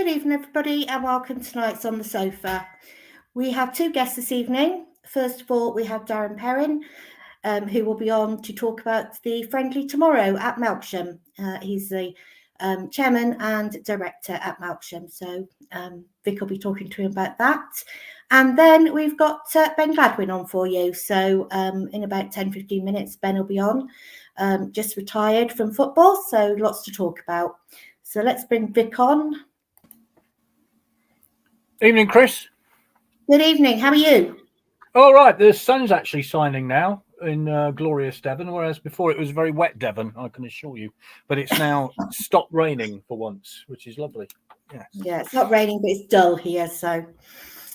Good evening, everybody, and welcome to Tonight's on the Sofa. We have two guests this evening. First of all, we have Darren Perrin, who will be on to talk about the friendly tomorrow at Melksham. He's the chairman and director at Melksham, so Vic will be talking to him about that. And then we've got Ben Gladwin on for you. So in about 10-15 minutes, Ben will be on. Just retired from football, so lots to talk about. So let's bring Vic on. Evening, Chris. Good evening. How are you? All right. The sun's actually shining now in glorious Devon, whereas before it was very wet Devon, I can assure you. But it's now stopped raining for once, which is lovely. Yes. Yeah, it's not raining, but it's dull here, so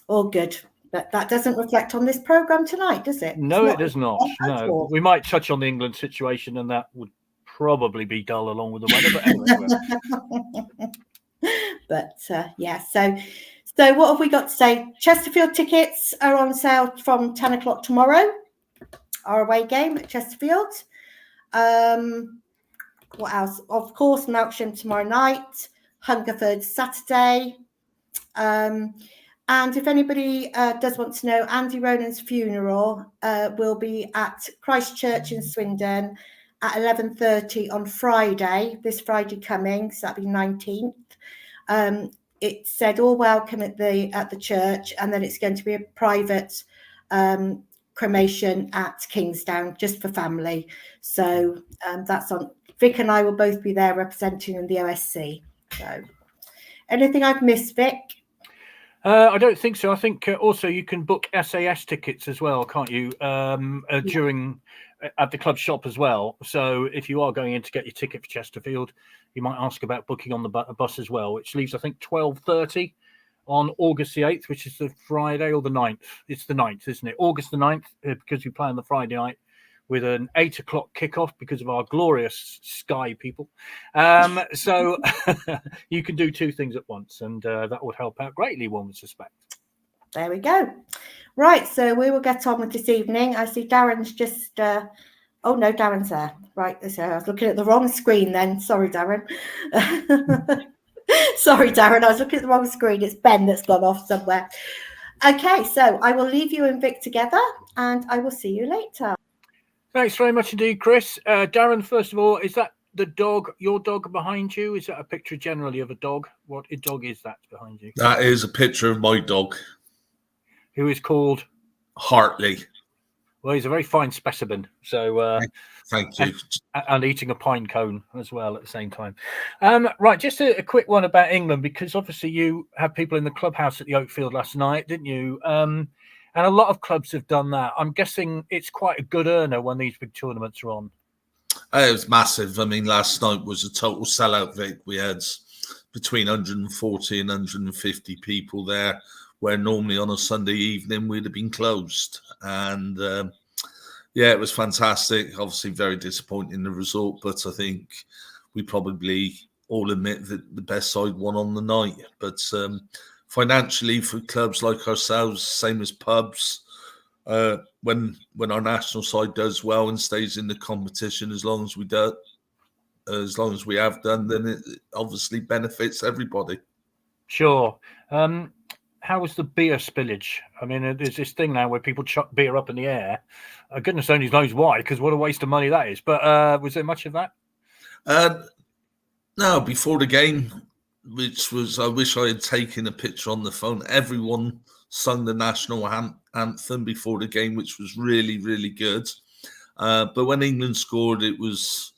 all good. But that doesn't reflect on this programme tonight, does it? No, it does not. No, we might touch on the England situation, and that would probably be dull along with the weather. But anyway, but yeah, so what have we got to say? Chesterfield tickets are on sale from 10 o'clock tomorrow. Our away game at Chesterfield. What else? Of course, Melksham tomorrow night. Hungerford Saturday. And if anybody does want to know, Andy Ronan's funeral will be at Christ Church in Swindon at 11:30 on Friday, this Friday coming, so that'll be 19th. It said all welcome at the church, and then it's going to be a private cremation at Kingsdown, just for family. So that's on. Vic and I will both be there representing the OSC. So, anything I've missed, Vic? I don't think so. I think also you can book SAS tickets as well, can't you? During at the club shop as well. So if you are going in to get your ticket for Chesterfield, you might ask about booking on the bus as well, which leaves, I think, 12:30 on August the 8th, which is the Friday or the 9th. It's the 9th, isn't it? August the 9th, because we play on the Friday night with an 8 o'clock kickoff because of our glorious Sky people. So you can do two things at once, and that would help out greatly, one would suspect. There we go. Right, so we will get on with this evening. I see Darren's just... oh, no, Darren's there. Right, so I was looking at the wrong screen then. Sorry, Darren. Sorry, Darren, I was looking at the wrong screen. It's Ben that's gone off somewhere. Okay, so I will leave you and Vic together, and I will see you later. Thanks very much indeed, Chris. Darren, first of all, is that the dog, your dog behind you? Is that a picture generally of a dog? What dog is that behind you? That is a picture of my dog. Who is called? Hartley. Well, he's a very fine specimen. So thank you. And eating a pine cone as well at the same time. Right, just a quick one about England, because obviously you had people in the clubhouse at the Oakfield last night, didn't you? And a lot of clubs have done that. I'm guessing it's quite a good earner when these big tournaments are on. It was massive. I mean, last night was a total sellout, Vic. We had between 140 and 150 people there, where normally on a Sunday evening we'd have been closed. And yeah, it was fantastic. Obviously very disappointing the result, but I think we probably all admit that the best side won on the night. But financially, for clubs like ourselves, same as pubs, when our national side does well and stays in the competition as long as we do, as long as we have done, then it obviously benefits everybody. Sure. How was the beer spillage? I mean, there's this thing now where people chuck beer up in the air. Goodness only knows why, because what a waste of money that is. But was there much of that? No, before the game, which was, I wish I had taken a picture on the phone. Everyone sung the national anthem before the game, which was really, really good. But when England scored, it was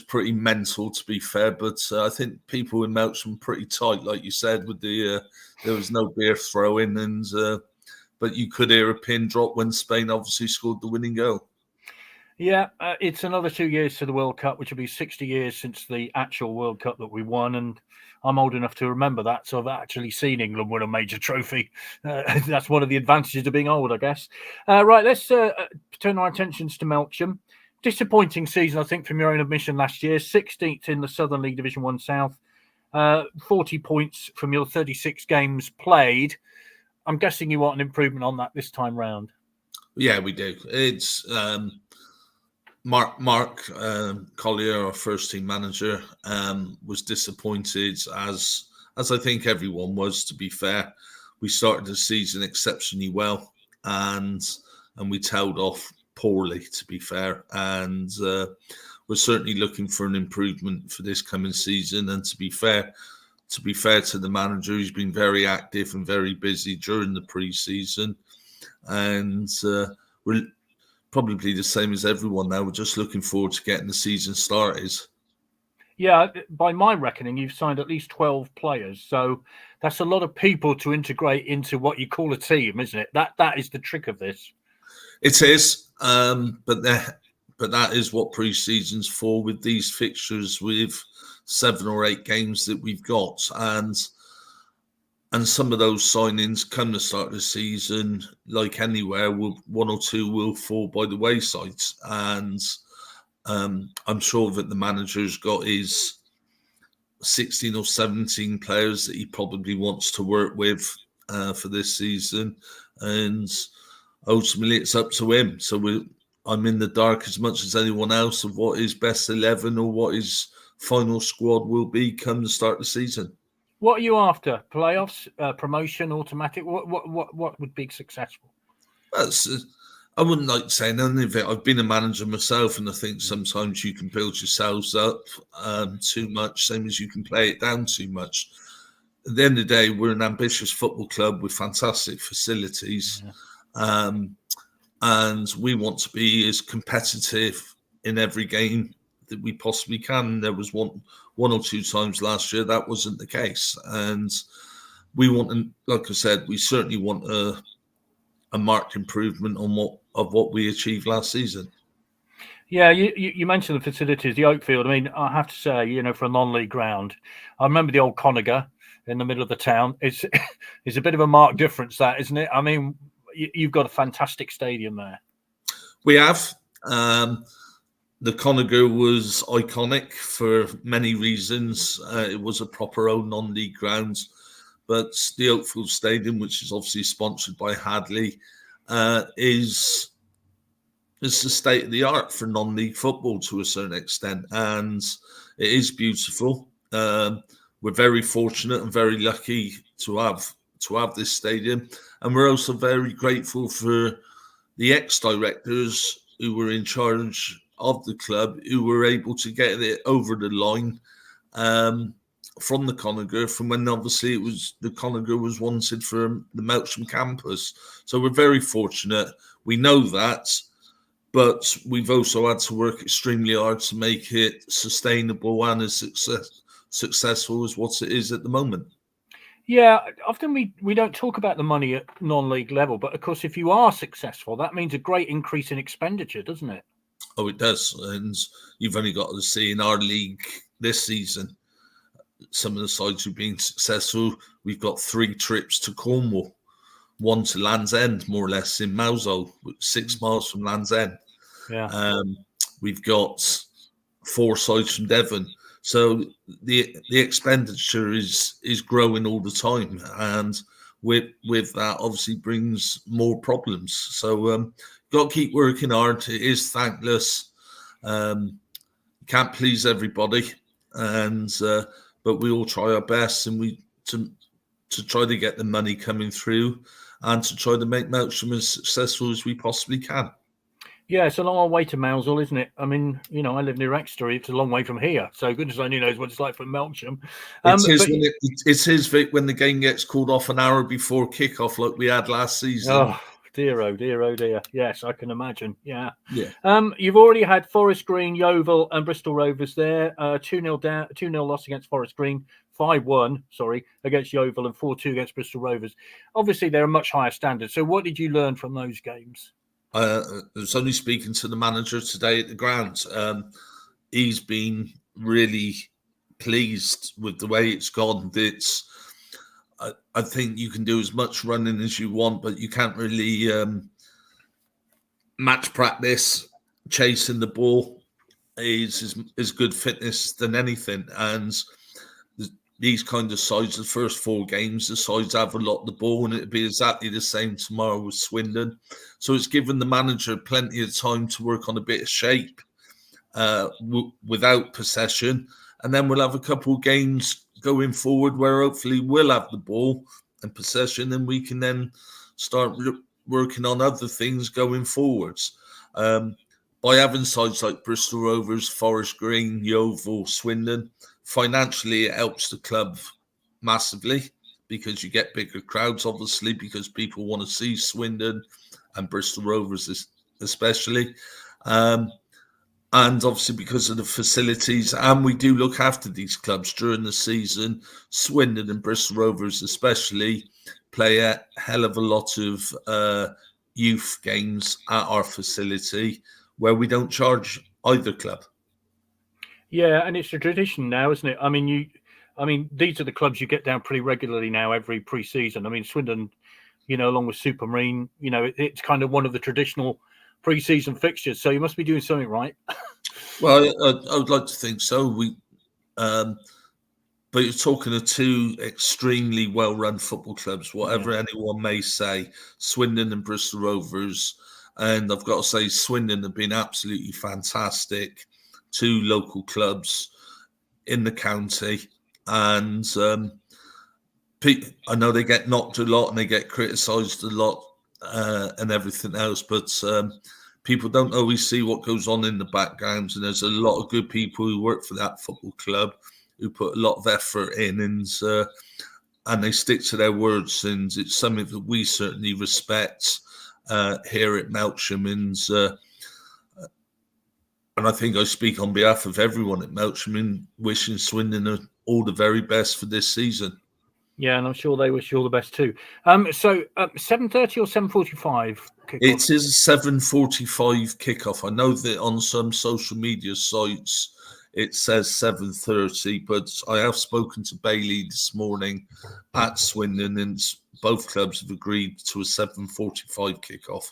pretty mental, to be fair. But I think people in Melksham were pretty tight, like you said, with the there was no beer throwing, and but you could hear a pin drop when Spain obviously scored the winning goal. Yeah, it's another 2 years to the World Cup, which will be 60 years since the actual World Cup that we won. And I'm old enough to remember that, so I've actually seen England win a major trophy. That's one of the advantages of being old, I guess. Right, let's turn our attentions to Melksham. Disappointing season, I think, from your own admission last year. 16th in the Southern League Division 1 South. 40 points from your 36 games played. I'm guessing you want an improvement on that this time round. Yeah, we do. It's Mark Collier, our first team manager, was disappointed, as as I think everyone was, to be fair. We started the season exceptionally well, and we tailed off poorly, to be fair. And we're certainly looking for an improvement for this coming season. And to be fair to the manager, he's been very active and very busy during the pre-season. And we're probably the same as everyone now. We're just looking forward to getting the season started. Yeah, by my reckoning, you've signed at least 12 players. So that's a lot of people to integrate into what you call a team, isn't it? That is the trick of this. It is, but that is what pre-season's for, with these fixtures, with 7 or 8 games that we've got, and some of those signings come the start of the season, like anywhere, one or two will fall by the wayside, and I'm sure that the manager's got his 16 or 17 players that he probably wants to work with for this season, and ultimately it's up to him. So I'm in the dark as much as anyone else of what his best 11 or what his final squad will be come the start of the season. What are you after? Playoffs, promotion, automatic? What would be successful? I wouldn't like saying any of it. I've been a manager myself, and I think sometimes you can build yourselves up too much, same as you can play it down too much. At the end of the day, we're an ambitious football club with fantastic facilities, and we want to be as competitive in every game that we possibly can. There was one or two times last year that wasn't the case, and we want, like I said, we certainly want a marked improvement on what we achieved last season. Yeah, you mentioned the facilities, the Oakfield. I mean, I have to say, for a non-league ground, I remember the old Conager in the middle of the town. It's a bit of a marked difference, that, isn't it? I mean, you've got a fantastic stadium there. We have. The Conager was iconic for many reasons. It was a proper old non-league ground. But the Oakfield Stadium, which is obviously sponsored by Hadley, is the state of the art for non-league football to a certain extent, and it is beautiful. We're very fortunate and very lucky to have this stadium, and we're also very grateful for the ex-directors who were in charge of the club, who were able to get it over the line. From the Conager, from when obviously the Conager was wanted for the Melksham campus. So we're very fortunate. We know that, but we've also had to work extremely hard to make it sustainable and as successful as what it is at the moment. Yeah, often we don't talk about the money at non-league level, but of course, if you are successful, that means a great increase in expenditure, doesn't it? Oh, it does. And you've only got to see in our league this season, some of the sides who've been successful. We've got 3 trips to Cornwall, 1 to Land's End, more or less, in Mousehole, 6 miles from Land's End. Yeah. We've got 4 sides from Devon. So the expenditure is growing all the time, and with that obviously brings more problems. So got to keep working hard. It is thankless. Can't please everybody, and but we all try our best, and to try to get the money coming through, and to try to make Melksham as successful as we possibly can. Yeah, it's a long way to Mousehole, isn't it? I mean, I live near Exeter. It's a long way from here. So goodness only knows what it's like from Melksham. It is, Vic, when the game gets called off an hour before kickoff, like we had last season. Oh dear, oh dear, oh dear. Yes, I can imagine. Yeah. Yeah. You've already had Forest Green, Yeovil, and Bristol Rovers there. 2-0 down, 2-0 loss against Forest Green. 5-1, against Yeovil, and 4-2 against Bristol Rovers. Obviously, they're a much higher standard. So what did you learn from those games? I was only speaking to the manager today at the ground. He's been really pleased with the way it's gone. I think you can do as much running as you want, but you can't really match practice. Chasing the ball is good fitness than anything. And these kind of sides, the first 4 games, the sides have a lot of the ball, and it'll be exactly the same tomorrow with Swindon. So it's given the manager plenty of time to work on a bit of shape without possession. And then we'll have a couple of games going forward, where hopefully we'll have the ball and possession, and we can then start working on other things going forwards. By having sides like Bristol Rovers, Forest Green, Yeovil, Swindon, financially it helps the club massively, because you get bigger crowds, obviously, because people want to see Swindon and Bristol Rovers especially. And obviously because of the facilities, and we do look after these clubs during the season. Swindon and Bristol Rovers especially play a hell of a lot of youth games at our facility, where we don't charge either club. Yeah, and it's a tradition now, isn't it? I mean, these are the clubs you get down pretty regularly now every pre-season. I mean, Swindon, along with Supermarine, it's kind of one of the traditional pre-season fixtures. So you must be doing something right. Well, I would like to think so. But you're talking of two extremely well-run football clubs, whatever anyone may say, Swindon and Bristol Rovers. And I've got to say, Swindon have been absolutely fantastic. Two local clubs in the county. And I know they get knocked a lot and they get criticised a lot and everything else, but people don't always see what goes on in the background. And there's a lot of good people who work for that football club who put a lot of effort in, and they stick to their words. And it's something that we certainly respect here at Melksham. And I think I speak on behalf of everyone at Melksham in wishing Swindon all the very best for this season. Yeah, and I'm sure they wish you all the best too. So 7:30 or 7:45 kickoff? It is a 7:45 kickoff. I know that on some social media sites it says 7:30, but I have spoken to Bailey this morning at Swindon, and both clubs have agreed to a 7:45 kickoff.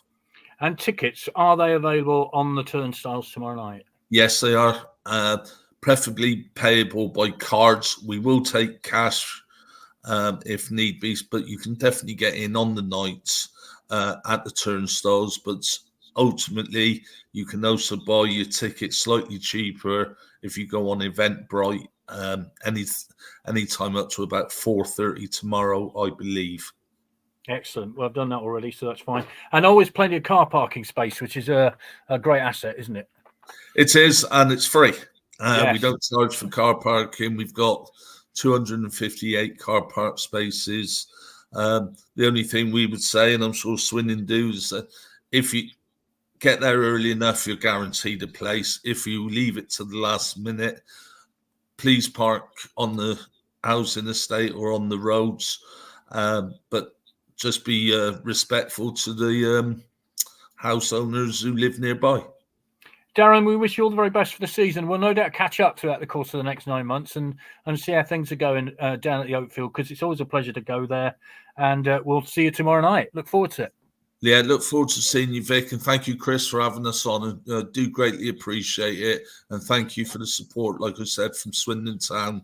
And tickets, are they available on the turnstiles tomorrow night? Yes, they are. Preferably payable by cards. We will take cash if need be, but you can definitely get in on the nights at the turnstiles. But ultimately, you can also buy your ticket slightly cheaper if you go on Eventbrite any time up to about 4:30 tomorrow, I believe. Excellent. Well, I've done that already, so that's fine. And always plenty of car parking space, which is a great asset, isn't it? It is, and it's free. Yes. We don't charge for car parking. We've got 258 car park spaces. The only thing we would say, and I'm sure Swindon do, is that if you get there early enough, you're guaranteed a place. If you leave it to the last minute, please park on the housing estate or on the roads. But just be respectful to the house owners who live nearby. Darren, we wish you all the very best for the season. We'll no doubt catch up throughout the course of the next 9 months and see how things are going down at the Oakfield, because it's always a pleasure to go there. And we'll see you tomorrow night. Look forward to it. Yeah, look forward to seeing you, Vic. And thank you, Chris, for having us on. And do greatly appreciate it. And thank you for the support, like I said, from Swindon Town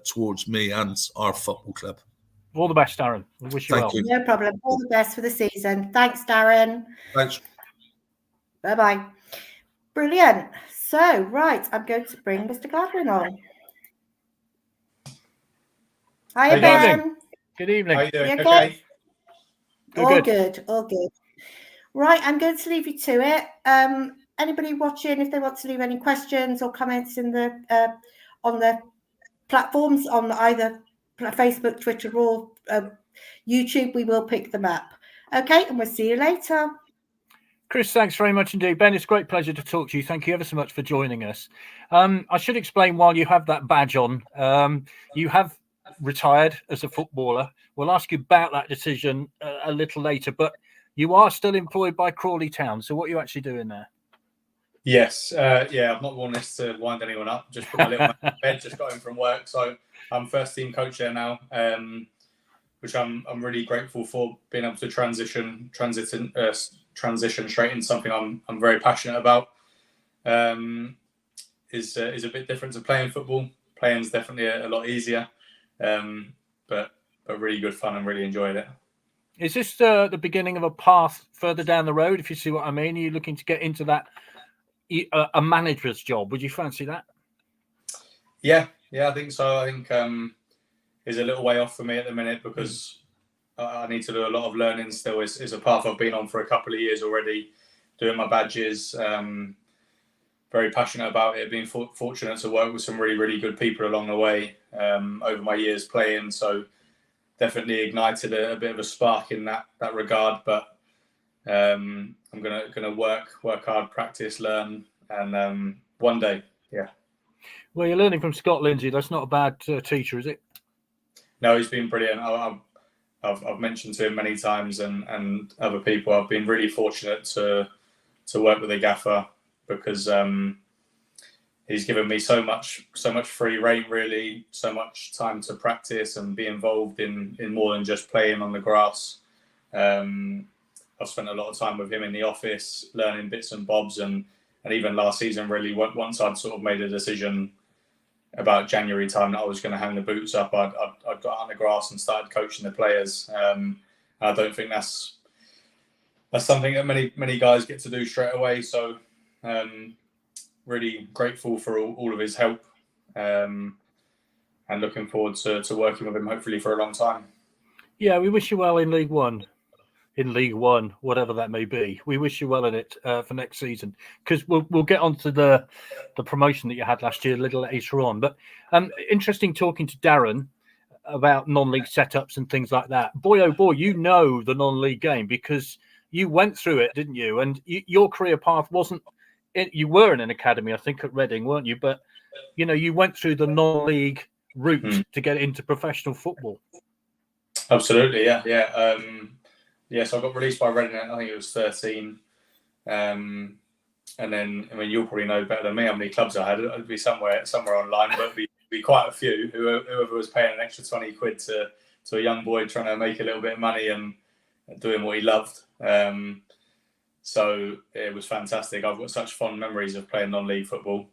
towards me and our football club. All the best, Darren. We wish you well. No problem. All the best for the season. Thanks, Darren. Thanks. Bye-bye. Brilliant. So, right, I'm going to bring Mr. Gladwin on. Hi, Ben. Good evening. How you doing? You Okay. All good. All good. Right, I'm going to leave you to it. Anybody watching, if they want to leave any questions or comments in the on the platforms on either Facebook, Twitter, or YouTube, we will pick them up. Okay, and we'll see you later. Chris, thanks very much indeed. Ben, it's a great pleasure to talk to you. Thank you ever so much for joining us. I should explain, while you have that badge on, you have retired as a footballer. We'll ask you about that decision a little later, but you are still employed by Crawley Town. So what are you actually doing there? Yes. Yeah, I've not wanted this to wind anyone up. Just put my little man in bed, just got home from work. So I'm first team coach there now, which I'm really grateful for, being able to transition straight into something I'm very passionate about. Is a bit different to playing football. Playing's definitely a lot easier, but really good fun and really enjoyed it. Is this the beginning of a path further down the road, if you see what I mean? Are you looking to get into that, a manager's job? Would you fancy that? Yeah, I think so. I think is a little way off for me at the minute because I need to do a lot of learning still. It's a path I've been on for a couple of years already, doing my badges. Very passionate about it, being fortunate to work with some really, really good people along the way over my years playing. So definitely ignited a bit of a spark in that regard. But I'm gonna work hard, practice, learn, and one day, yeah. Well, you're learning from Scott Lindsay. That's not a bad teacher, is it? No, he's been brilliant. I've mentioned to him many times, and other people. I've been really fortunate to work with a gaffer because he's given me so much free rein, really, so much time to practice and be involved in more than just playing on the grass. I've spent a lot of time with him in the office, learning bits and bobs, and even last season, really, once I'd sort of made a decision about January time that I was going to hang the boots up, I'd got on the grass and started coaching the players. I don't think that's something that many guys get to do straight away. So really grateful for all of his help, and looking forward to working with him hopefully for a long time. Yeah, we wish you well in League One. In League One, whatever that may be, we wish you well in it for next season, because we'll get on to the promotion that you had last year a little later on. But interesting talking to Darren about non-league setups and things like that. Boy, oh boy, you know the non-league game because you went through it, didn't you? And your career path wasn't. You were in an academy, I think, at Reading, weren't you? But you went through the non-league route to get into professional football. Absolutely, yeah. So I got released by Reading, I think it was 13. And then, I mean, you'll probably know better than me how many clubs I had. It'd be somewhere online, but it'd be quite a few. Whoever was paying an extra 20 quid to a young boy trying to make a little bit of money and doing what he loved. So it was fantastic. I've got such fond memories of playing non-league football.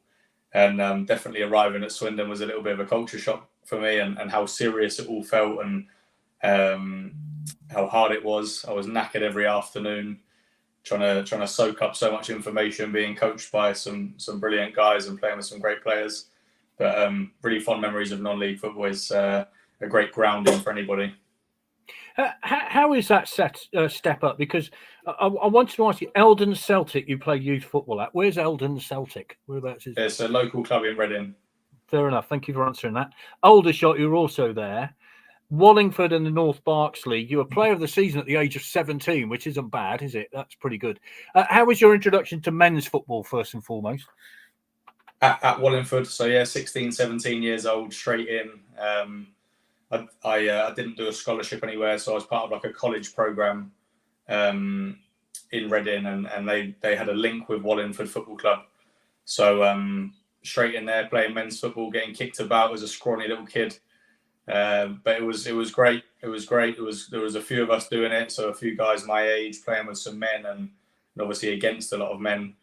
And definitely arriving at Swindon was a little bit of a culture shock for me, and how serious it all felt, and how hard it was. I was knackered every afternoon, trying to soak up so much information, being coached by some brilliant guys and playing with some great players. But really fond memories of non-league football. Is a great grounding for anybody. How is that step up? Because I wanted to ask you, Eldon Celtic, you play youth football at. Where's Eldon Celtic? Whereabouts is it? It's a local club in Reading. Fair enough. Thank you for answering that. Aldershot, you're also there. Wallingford and the North Berks League. You were player of the season at the age of 17, which isn't bad, is it? That's pretty good. How was your introduction to men's football, first and foremost? At Wallingford, so yeah, 16, 17 years old, straight in. I didn't do a scholarship anywhere, so I was part of like a college program in Reading, and they had a link with Wallingford Football Club. So straight in there, playing men's football, getting kicked about as a scrawny little kid. But it was great. There was a few of us doing it, so a few guys my age playing with some men, and obviously against a lot of men.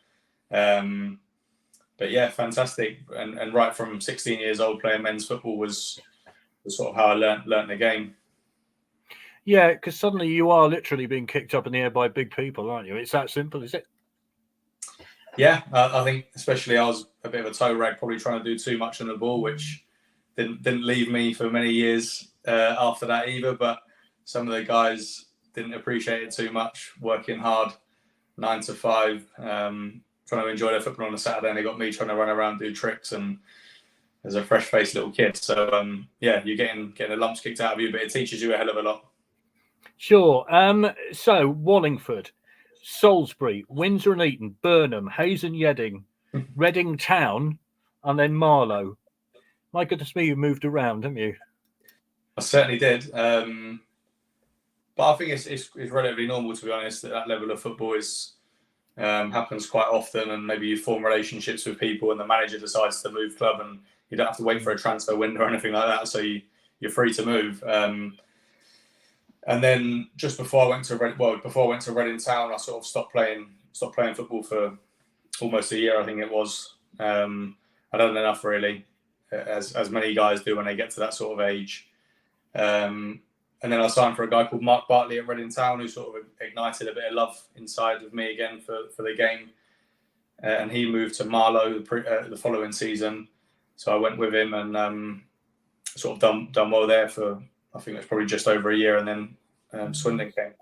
But yeah, fantastic. And right from 16 years old, playing men's football was sort of how I learnt the game. Yeah, because suddenly you are literally being kicked up in the air by big people, aren't you? It's that simple, is it? Yeah, I think especially I was a bit of a toe rag, probably trying to do too much on the ball, which didn't leave me for many years after that either. But some of the guys didn't appreciate it too much, working hard, 9 to 5, trying to enjoy their football on a Saturday, and they got me trying to run around, do tricks, and as a fresh-faced little kid. So yeah, you're getting the lumps kicked out of you, but it teaches you a hell of a lot. Sure. So Wallingford, Salisbury, Windsor and Eton, Burnham, Hayes and Yedding, Reading Town, and then Marlow. My goodness me, you moved around, haven't you? I certainly did. But I think it's relatively normal, to be honest, that level of football happens quite often, and maybe you form relationships with people and the manager decides to move club, and you don't have to wait for a transfer window or anything like that, so you're free to move. And then just before I went to Reading Town, I sort of stopped playing football for almost a year, I think it was. I'd done enough, really, as many guys do when they get to that sort of age. And then I signed for a guy called Mark Bartley at Reading Town, who sort of ignited a bit of love inside of me again for the game. And he moved to Marlow the following season. So I went with him, and sort of done well there for, I think it was probably just over a year, and then Swindon came.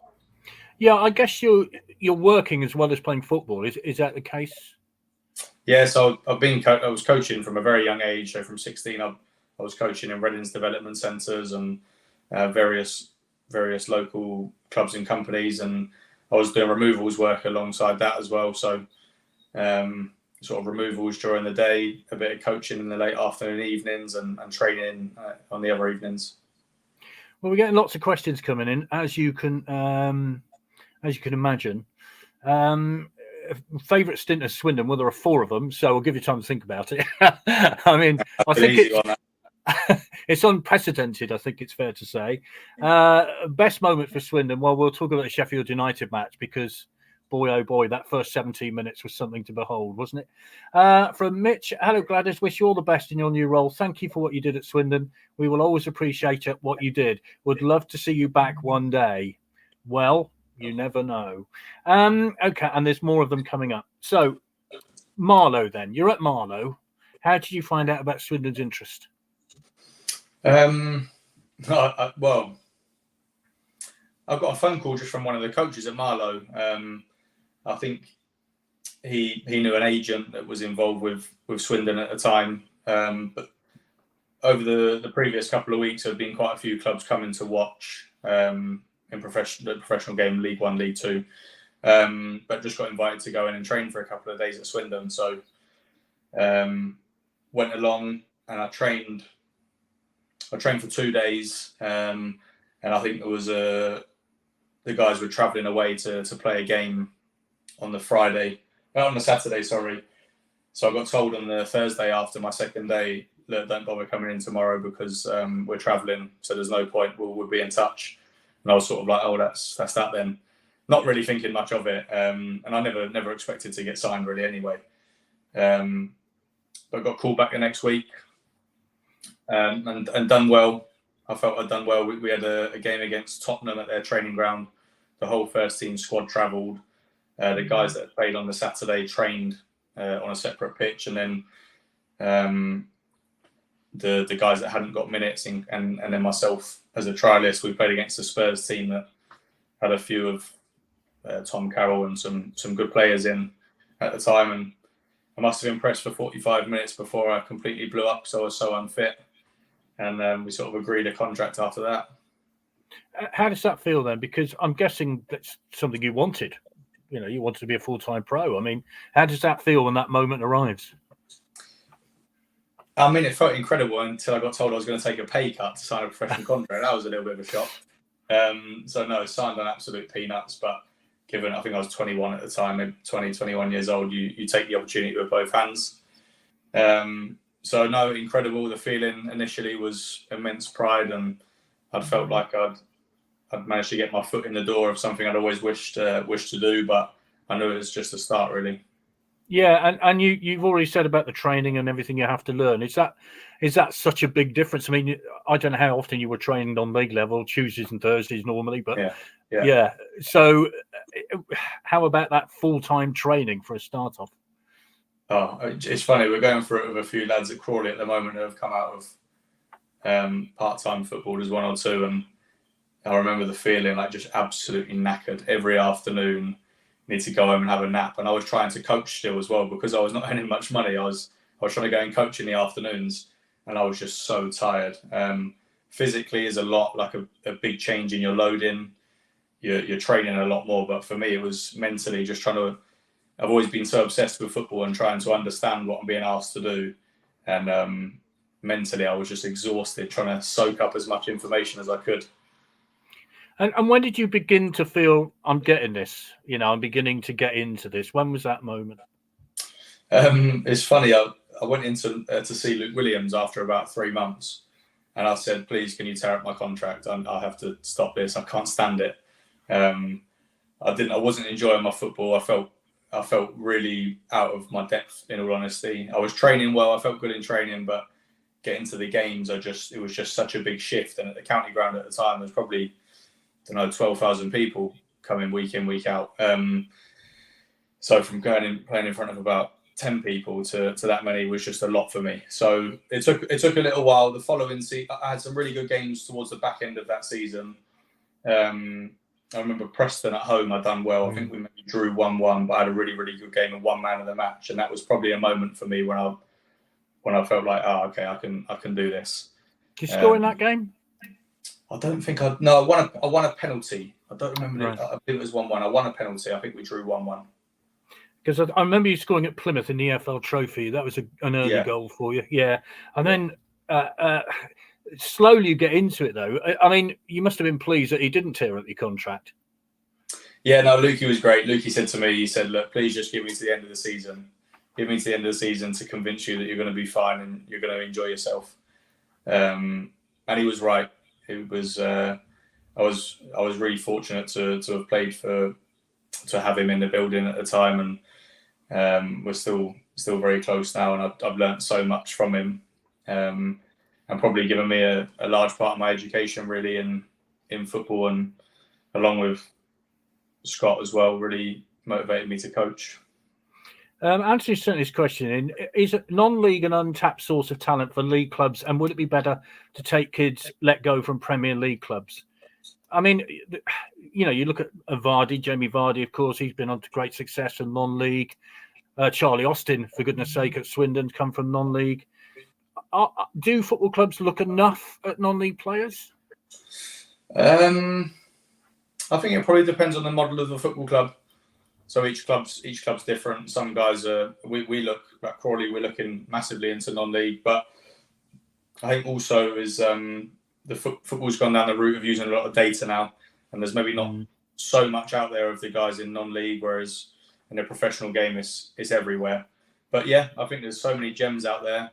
Yeah, I guess you're working as well as playing football. Is that the case? Yeah, so I was coaching from a very young age. So from 16, I was coaching in Reading's development centres and various local clubs and companies, and I was doing removals work alongside that as well. So sort of removals during the day, a bit of coaching in the late afternoon, evenings, and training on the other evenings. Well, we're getting lots of questions coming in, as you can imagine. Favourite stint at Swindon? Well, there are 4 of them, so I'll give you time to think about it. I mean, I think it's unprecedented, I think it's fair to say. Best moment for Swindon? Well, we'll talk about the Sheffield United match, because boy, oh boy, that first 17 minutes was something to behold, wasn't it? From Mitch, hello Gladys, wish you all the best in your new role. Thank you for what you did at Swindon. We will always appreciate what you did. Would love to see you back one day. Well, you never know. Okay, and there's more of them coming up. So, Marlow then. You're at Marlow. How did you find out about Swindon's interest? Well, I got a phone call just from one of the coaches at Marlow. I think he knew an agent that was involved with Swindon at the time. But over the previous couple of weeks, there had been quite a few clubs coming to watch in the professional game, League 1, League 2. But just got invited to go in and train for a couple of days at Swindon. So went along and I trained for 2 days. And I think there was the guys were travelling away to play a game on the Saturday, sorry. So I got told on the Thursday after my second day, look, don't bother coming in tomorrow because we're travelling, so there's no point. We'll be in touch. And I was sort of like, oh, that's that then. Not really thinking much of it. And I never expected to get signed really anyway. But got called back the next week and done well. I felt I'd done well. We had a game against Tottenham at their training ground. The whole first team squad travelled. The guys that had played on the Saturday trained on a separate pitch, and then the guys that hadn't got minutes and then myself as a trialist, we played against the Spurs team that had a few of Tom Carroll and some good players in at the time, and I must have impressed for 45 minutes before I completely blew up, so I was so unfit, and we sort of agreed a contract after that. How does that feel then? Because I'm guessing that's something you wanted. You know, you wanted to be a full-time pro. I mean, how does that feel when that moment arrives? I mean, it felt incredible until I got told I was going to take a pay cut to sign a professional contract. That was a little bit of a shock. So no, signed on absolute peanuts. But given, I think I was 21 at the time, maybe 20, 21 years old, you take the opportunity with both hands. So no, incredible. The feeling initially was immense pride, and I'd felt like I'd managed to get my foot in the door of something I'd always wished to do, but I knew it was just a start, really. Yeah, and you've already said about the training and everything you have to learn. Is that such a big difference? I mean, I don't know how often you were trained on league level, Tuesdays and Thursdays normally, but yeah. So how about that full-time training for a start off? Oh, it's funny. We're going through it with a few lads at Crawley at the moment who have come out of part-time football. There's one or two, and I remember the feeling like just absolutely knackered every afternoon. Need to go home and have a nap, and I was trying to coach still as well because I was not earning much money. I was trying to go and coach in the afternoons, and I was just so tired. Physically is a lot, like a big change in your loading. You're training a lot more, but for me it was mentally just trying to. I've always been so obsessed with football and trying to understand what I'm being asked to do, and mentally I was just exhausted trying to soak up as much information as I could. And when did you begin to feel, I'm getting this, I'm beginning to get into this? When was that moment? It's funny. I went in to see Luke Williams after about 3 months, and I said, please, can you tear up my contract? I have to stop this. I can't stand it. I wasn't enjoying my football. I felt really out of my depth, in all honesty. I was training well. I felt good in training, but getting to the games, it was just such a big shift. And at the county ground at the time, there was probably 12,000 people coming week in, week out. So from going and playing in front of about 10 people to that many was just a lot for me. So it took a little while. The following season, I had some really good games towards the back end of that season. I remember Preston at home, I'd done well. I think we maybe drew 1-1, but I had a really, really good game and one man of the match. And that was probably a moment for me when I felt like, oh, okay, I can do this. Did you score in that game? I don't think I won a penalty. I don't remember. Right. I think it was 1-1. I won a penalty. I think we drew 1-1. Because I remember you scoring at Plymouth in the EFL Trophy. That was an early goal for you. Yeah. And then slowly you get into it, though. I mean, you must have been pleased that he didn't tear up your contract. Yeah, no, Lukey was great. Lukey said to me, he said, look, please just give me to the end of the season. Give me to the end of the season to convince you that you're going to be fine and you're going to enjoy yourself. And he was right. It was I was really fortunate to have played to have him in the building at the time, and we're still very close now, and I've learnt so much from him, and probably given me a large part of my education really in football, and along with Scott as well, really motivated me to coach. Anthony sent this question in. Is non-league an untapped source of talent for league clubs, and would it be better to take kids let go from Premier League clubs? I mean, you know, you look at Jamie Vardy, of course, he's been on to great success in non-league. Charlie Austin, for goodness sake, at Swindon, come from non-league. Do football clubs look enough at non-league players? I think it probably depends on the model of the football club. So each club's different. Some guys we look at Crawley, we're looking massively into non-league, but I think also is the football's gone down the route of using a lot of data now, and there's maybe not so much out there of the guys in non-league, whereas in the professional game it's everywhere. But yeah, I think there's so many gems out there.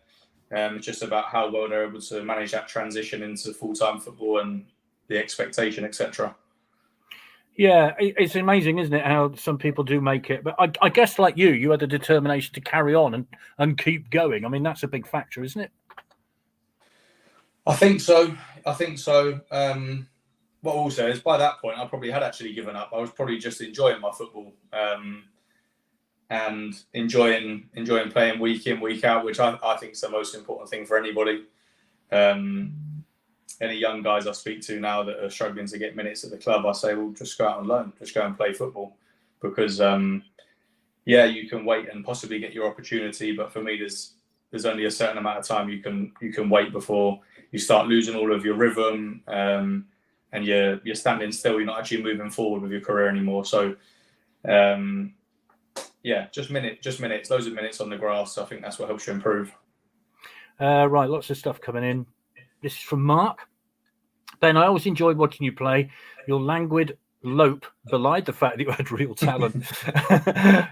It's just about how well they're able to manage that transition into full-time football and the expectation, etc. Yeah, it's amazing, isn't it, how some people do make it. But I guess, like you had the determination to carry on and keep going. I mean, that's a big factor, isn't it? I think so. What also is, by that point, I probably had actually given up. I was probably just enjoying my football and enjoying playing week in, week out, which I think is the most important thing for anybody. Any young guys I speak to now that are struggling to get minutes at the club, I say, well, just go out and learn, just go and play football, because you can wait and possibly get your opportunity, but for me, there's only a certain amount of time you can wait before you start losing all of your rhythm, and you're standing still. You're not actually moving forward with your career anymore. So, just minutes, loads of minutes on the grass. I think that's what helps you improve. Right, lots of stuff coming in. This is from Mark. Ben, I always enjoyed watching you play. Your languid lope belied the fact that you had real talent.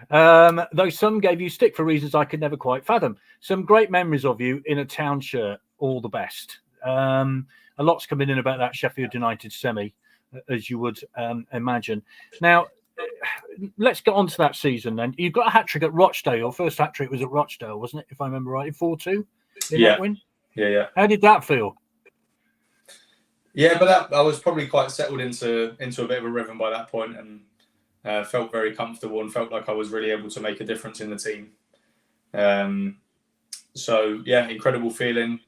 Though some gave you stick for reasons I could never quite fathom. Some great memories of you in a Town shirt. All the best. A lot's coming in about that Sheffield United semi, as you would imagine. Now, let's get on to that season then. You got a hat-trick at Rochdale. Your first hat-trick was at Rochdale, wasn't it, if I remember right? 4-2 in that win? Yeah. How did that feel? Yeah, but I was probably quite settled into a bit of a rhythm by that point, and felt very comfortable and felt like I was really able to make a difference in the team. So yeah, incredible feeling.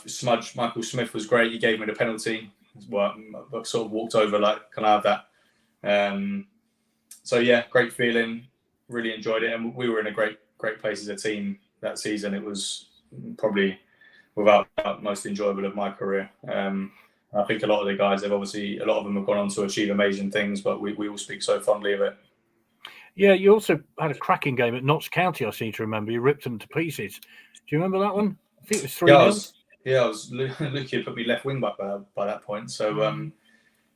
Smudge Michael Smith was great. He gave me the penalty. Well, I sort of walked over like, can I have that? So yeah, great feeling. Really enjoyed it, and we were in a great place as a team that season. It was probably without doubt most enjoyable of my career. I think a lot of the guys a lot of them have gone on to achieve amazing things, but we all speak so fondly of it. Yeah, you also had a cracking game at Notts County, I seem to remember. You ripped them to pieces. Do you remember that one? I think it was 3-0. Luke had put me left wing back by that point, so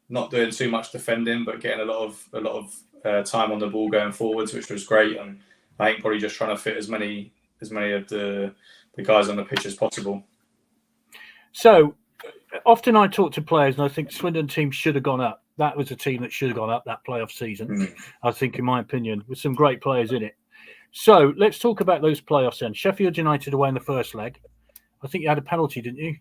not doing too much defending, but getting a lot of time on the ball going forwards, which was great. And I think probably just trying to fit as many of the guys on the pitch as possible. So often I talk to players, and I think Swindon team should have gone up. That was a team that should have gone up that playoff season, I think, in my opinion, with some great players in it. So let's talk about those playoffs then. Sheffield United away in the first leg. I think you had a penalty, didn't you?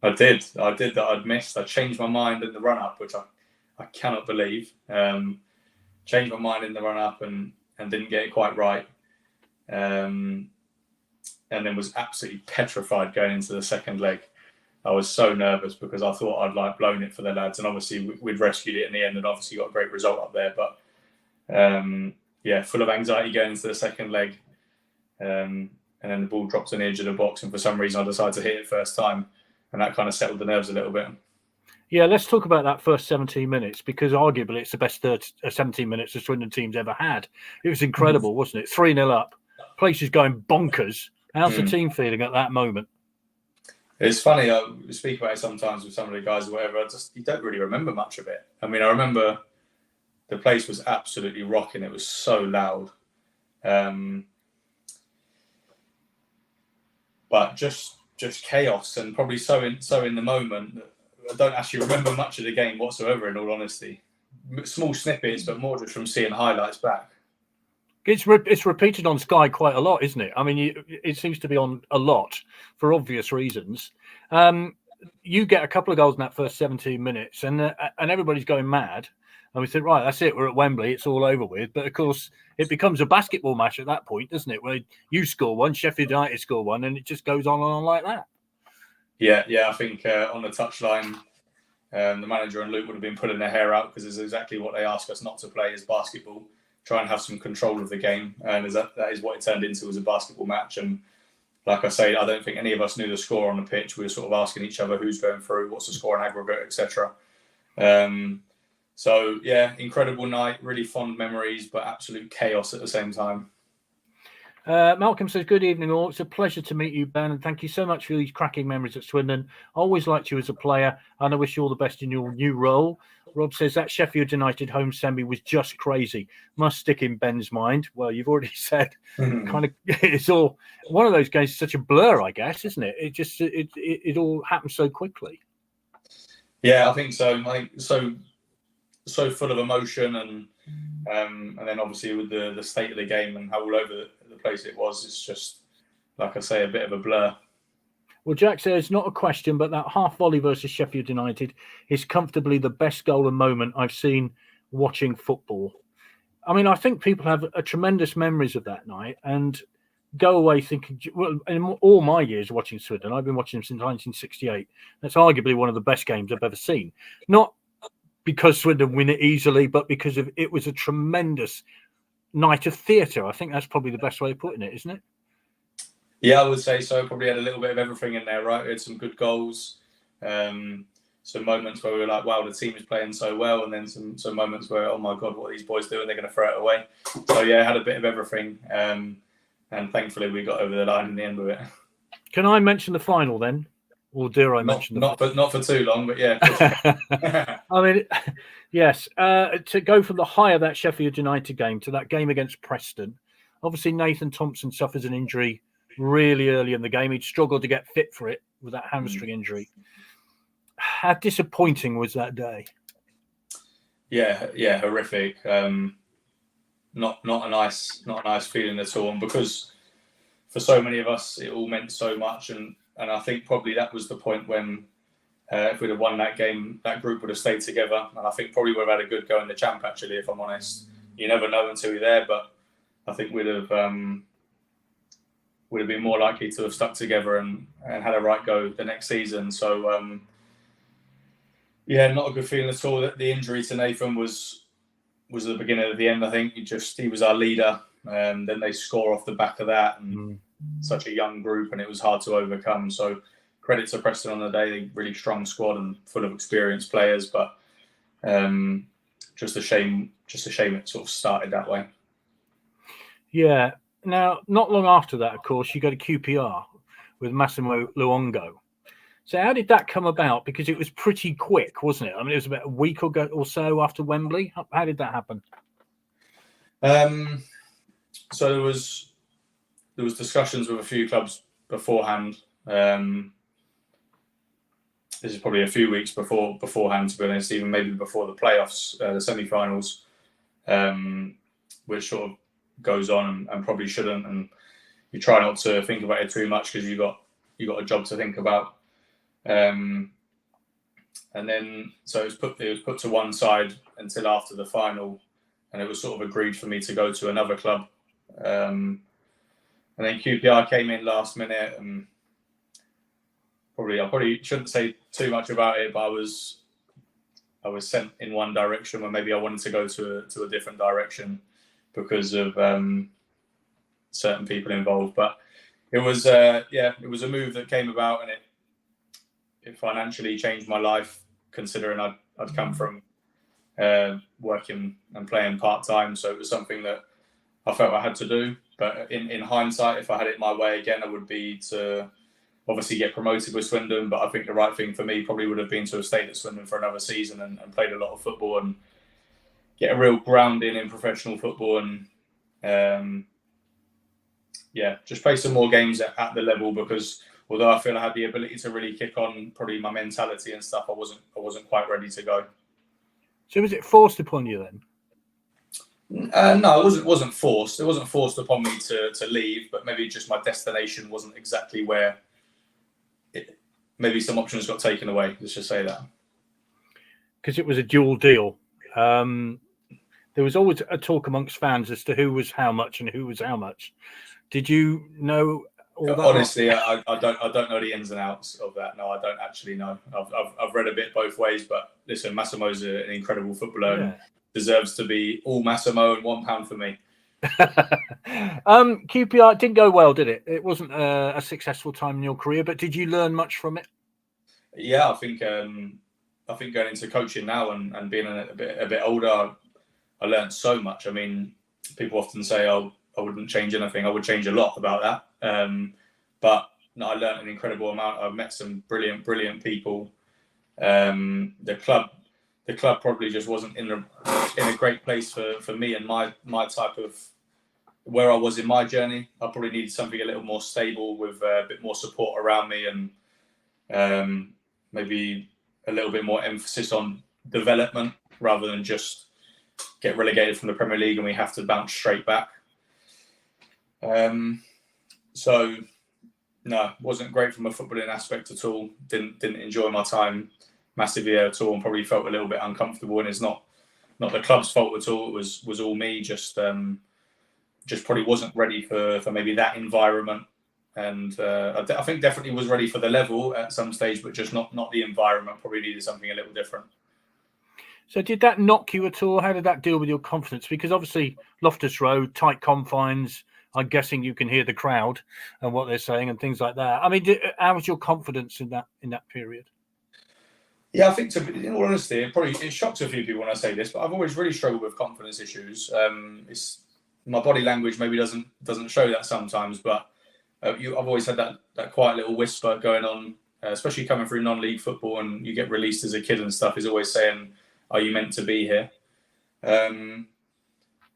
I did that I'd missed. I changed my mind in the run-up, which I cannot believe. Changed my mind in the run-up and didn't get it quite right. and then was absolutely petrified going into the second leg. I was so nervous because I thought I'd like blown it for the lads, and obviously we'd rescued it in the end, and obviously got a great result up there. But full of anxiety going into the second leg, and then the ball dropped on the edge of the box, and for some reason I decided to hit it first time, and that kind of settled the nerves a little bit. Yeah, let's talk about that first 17 minutes, because arguably it's the best 17 minutes the Swindon team's ever had. It was incredible, wasn't it? 3-0 up, place is going bonkers. How's the team feeling at that moment? It's funny, I speak about it sometimes with some of the guys or whatever, you don't really remember much of it. I mean, I remember the place was absolutely rocking. It was so loud. But just chaos, and probably so in the moment that I don't actually remember much of the game whatsoever, in all honesty. Small snippets, but more just from seeing highlights back. It's repeated on Sky quite a lot, isn't it? I mean, it seems to be on a lot for obvious reasons. You get a couple of goals in that first 17 minutes, and everybody's going mad. And we think, right, that's it. We're at Wembley. It's all over with. But of course, it becomes a basketball match at that point, doesn't it? Where you score one, Sheffield United score one, and it just goes on and on like that. Yeah. I think on the touchline, the manager and Luke would have been pulling their hair out, because it's exactly what they ask us not to play, is basketball. Try and have some control of the game, and that is what it turned into, was a basketball match. And like I say, I don't think any of us knew the score on the pitch. We were sort of asking each other who's going through, what's the score in aggregate, etc. So yeah, incredible night, really fond memories, but absolute chaos at the same time. Malcolm says, good evening all. It's a pleasure to meet you, Ben, and thank you so much for these cracking memories at Swindon. I always liked you as a player, and I wish you all the best in your new role. Rob says that Sheffield United home semi was just crazy. Must stick in Ben's mind. Well, you've already said kind of it's all one of those games, such a blur, I guess, isn't it? It just it all happened so quickly. Yeah, I think so. Like so full of emotion, and then obviously with the state of the game and how all over the place it was, it's just, like I say, a bit of a blur. Well, Jack says, not a question, but that half volley versus Sheffield United is comfortably the best goal and moment I've seen watching football. I mean, I think people have a tremendous memories of that night and go away thinking, well, in all my years watching Swindon, I've been watching them since 1968. That's arguably one of the best games I've ever seen. Not because Swindon win it easily, but because it was a tremendous night of theatre. I think that's probably the best way of putting it, isn't it? Yeah, I would say so. Probably had a little bit of everything in there, right? We had some good goals, some moments where we were like, wow, the team is playing so well, and then some moments where, oh my God, what are these boys doing? They're going to throw it away. So yeah, had a bit of everything, and thankfully we got over the line in the end with it. Can I mention the final then? Or dare I mention not for too long, but yeah. I mean, yes. To go from the high of that Sheffield United game to that game against Preston, obviously Nathan Thompson suffers an injury really early in the game. He'd struggled to get fit for it with that hamstring injury. How disappointing was that day? Yeah, horrific. Not a nice feeling at all, and because for so many of us it all meant so much, and I think probably that was the point when if we'd have won that game, that group would have stayed together, and I think probably would have had a good go in the champ, actually, if I'm honest. You never know until you're there, but I think we'd have been more likely to have stuck together and had a right go the next season. So yeah, not a good feeling at all. The injury to Nathan was the beginning of the end. I think he was our leader, and then they score off the back of that, and such a young group, and it was hard to overcome. So credit to Preston on the day, really strong squad and full of experienced players, but just a shame it sort of started that way. Yeah. Now, not long after that, of course, you go to QPR with Massimo Luongo. So how did that come about? Because it was pretty quick, wasn't it? I mean, it was about a week or so after Wembley. How did that happen? So there was discussions with a few clubs beforehand. This is probably a few weeks beforehand, to be honest, even maybe before the playoffs, the semi-finals, which sort of goes on and probably shouldn't, and you try not to think about it too much because you got a job to think about. And then so it was put to one side until after the final, and it was sort of agreed for me to go to another club. and then QPR came in last minute, and I probably shouldn't say too much about it, but I was sent in one direction when maybe I wanted to go to a different direction because of certain people involved. But it was it was a move that came about, and it financially changed my life, considering I'd come from working and playing part-time, so it was something that I felt I had to do. But in hindsight, if I had it my way again, I would be to obviously get promoted with Swindon. But I think the right thing for me probably would have been to have stayed at Swindon for another season and played a lot of football and get a real grounding in professional football, and just play some more games at the level, because although I feel I had the ability to really kick on, probably my mentality and stuff, I wasn't quite ready to go. So was it forced upon you then? No, it wasn't forced. It wasn't forced upon me to leave, but maybe just my destination wasn't exactly where. Maybe some options got taken away. Let's just say that. Because it was a dual deal. There was always a talk amongst fans as to who was how much and who was how much. Did you know all that? Honestly, I don't know the ins and outs of that. No, I don't actually know. I've read a bit both ways, but listen, Massimo's an incredible footballer and deserves to be all Massimo and £1 for me. QPR didn't go well, did it? It wasn't a successful time in your career, but did you learn much from it? Yeah, I think going into coaching now and being a bit older, I learned so much. I mean, people often say, "Oh, I wouldn't change anything." I would change a lot about that. But no, I learned an incredible amount. I've met some brilliant people. The club probably just wasn't in a great place for me and my type of where I was in my journey. I probably needed something a little more stable with a bit more support around me, and maybe a little bit more emphasis on development rather than just get relegated from the Premier League and we have to bounce straight back. So no, wasn't great from a footballing aspect at all. Didn't enjoy my time massively at all, and probably felt a little bit uncomfortable. And it's not the club's fault at all. It was all me. Just probably wasn't ready for maybe that environment. And I think definitely was ready for the level at some stage, but just not the environment. Probably needed something a little different. So did that knock you at all? How did that deal with your confidence? Because obviously Loftus Road, tight confines, I'm guessing you can hear the crowd and what they're saying and things like that. I mean, how was your confidence in that period? Yeah, I think in all honesty, it shocks a few people when I say this, but I've always really struggled with confidence issues. It's my body language maybe doesn't show that sometimes, but I've always had that quiet little whisper going on, especially coming through non-league football, and you get released as a kid and stuff. Is always saying, "Are you meant to be here?"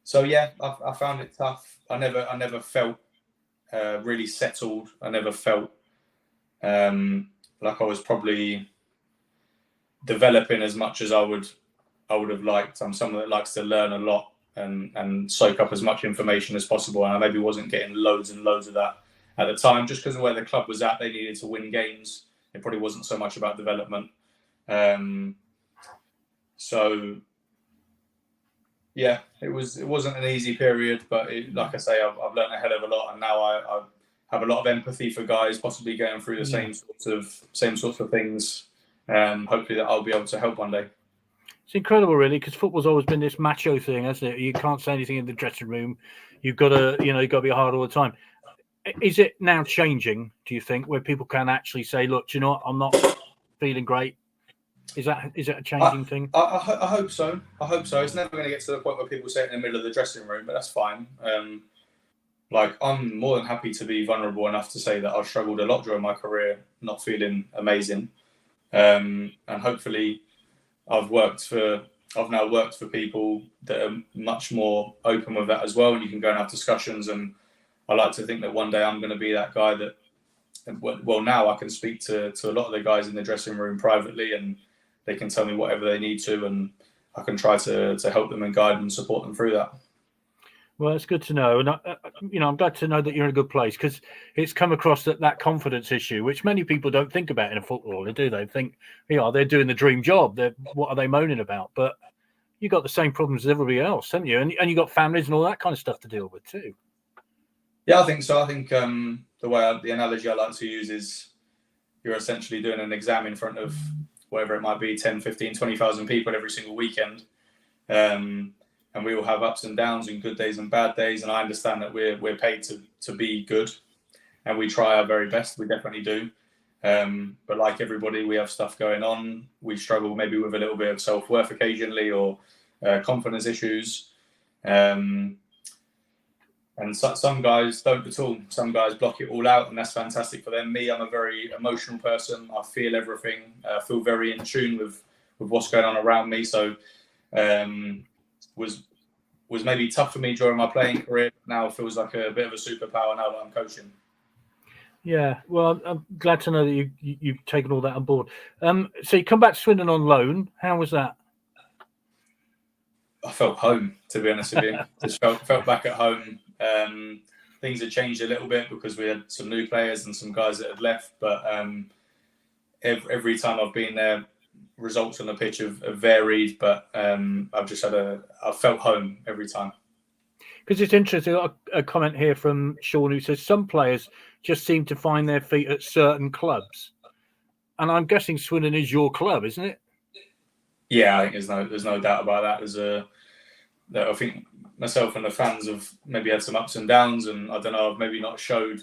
So yeah, I found it tough. I never felt really settled. I never felt like I was probably developing as much as I would have liked. I'm someone that likes to learn a lot and soak up as much information as possible. And I maybe wasn't getting loads and loads of that at the time, just because of where the club was at. They needed to win games. It probably wasn't so much about development. So yeah, it wasn't an easy period, but like I say, I've learned a hell of a lot, and now I have a lot of empathy for guys possibly going through the same sorts of things. Hopefully that I'll be able to help one day. It's incredible, really, because football's always been this macho thing, hasn't it? You can't say anything in the dressing room. You've got to be hard all the time. Is it now changing, do you think, where people can actually say, "Look, do you know what? I'm not feeling great"? Is that a changing thing? I hope so. I hope so. It's never going to get to the point where people say it in the middle of the dressing room, but that's fine. I'm more than happy to be vulnerable enough to say that I've struggled a lot during my career, not feeling amazing. And hopefully I've now worked for people that are much more open with that as well, and you can go and have discussions. And I like to think that one day I'm going to be that guy that, well, now I can speak to a lot of the guys in the dressing room privately, and they can tell me whatever they need to, and I can try to help them and guide and support them through that. Well, it's good to know. And, I'm glad to know that you're in a good place, because it's come across that confidence issue, which many people don't think about in a footballer, do they? Think, they're doing the dream job. What are they moaning about? But you got the same problems as everybody else, haven't you? And you got families and all that kind of stuff to deal with too. Yeah, I think so. I think the analogy I like to use is you're essentially doing an exam in front of whatever it might be, 10, 15, 20,000 people every single weekend. And we all have ups and downs and good days and bad days. And I understand that we're paid to be good, and we try our very best. We definitely do. But like everybody, we have stuff going on. We struggle maybe with a little bit of self-worth occasionally, or confidence issues. And some guys don't at all. Some guys block it all out, and that's fantastic for them. Me, I'm a very emotional person. I feel everything. I feel very in tune with what's going on around me. So was maybe tough for me during my playing career. Now it feels like a bit of a superpower now that I'm coaching. Yeah, well, I'm glad to know that you've taken all that on board. So you come back to Swindon on loan. How was that? I felt home, to be honest with you. Just felt back at home. Things had changed a little bit because we had some new players and some guys that had left. But every time I've been there, results on the pitch have varied. But I've felt home every time. Because it's interesting, a comment here from Sean who says some players just seem to find their feet at certain clubs. And I'm guessing Swindon is your club, isn't it? Yeah, I think there's no doubt about that. I think myself and the fans have maybe had some ups and downs, and I don't know, I've maybe not showed.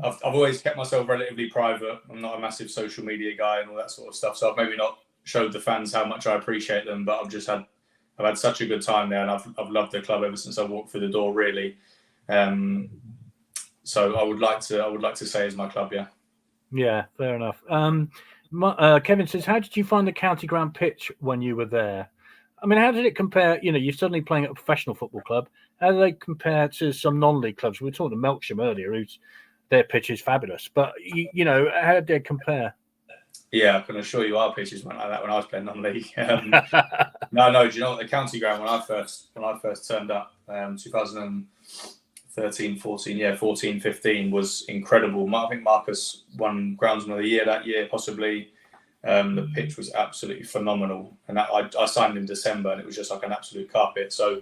I've always kept myself relatively private. I'm not a massive social media guy and all that sort of stuff, so I've maybe not showed the fans how much I appreciate them. But I've had such a good time there, and I've loved the club ever since I walked through the door, really. So I would like to say it's my club, yeah. Yeah, fair enough. Kevin says, how did you find the county ground pitch when you were there? I mean, how did it compare? You know, you're suddenly playing at a professional football club. How do they compare to some non-league clubs? We were talking to Melksham earlier, their pitch is fabulous. But, you know, how did they compare? Yeah, I can assure you our pitches weren't like that when I was playing non-league. No, do you know what? The county ground, when I first turned up, 2013, 14, 15 was incredible. I think Marcus won Groundsman of the Year that year, possibly. The pitch was absolutely phenomenal. And I signed in December, and it was just like an absolute carpet. So,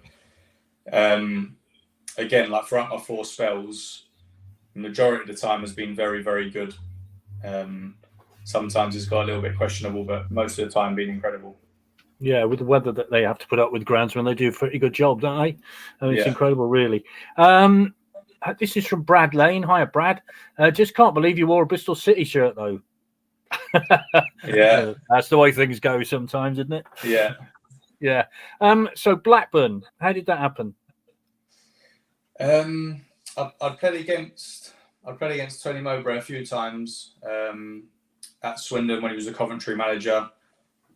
again, like throughout my 4 spells, the majority of the time has been very, very good. Sometimes it's got a little bit questionable, but most of the time been incredible. Yeah, with the weather that they have to put up with Groundsman, they do a pretty good job, don't they? I mean, it's incredible, really. This is from Brad Lane. Hiya, Brad. Just can't believe you wore a Bristol City shirt, though. Yeah. That's the way things go sometimes, isn't it? Yeah. Yeah. So Blackburn, how did that happen? I'd played against Tony Mowbray a few times at Swindon when he was a Coventry manager.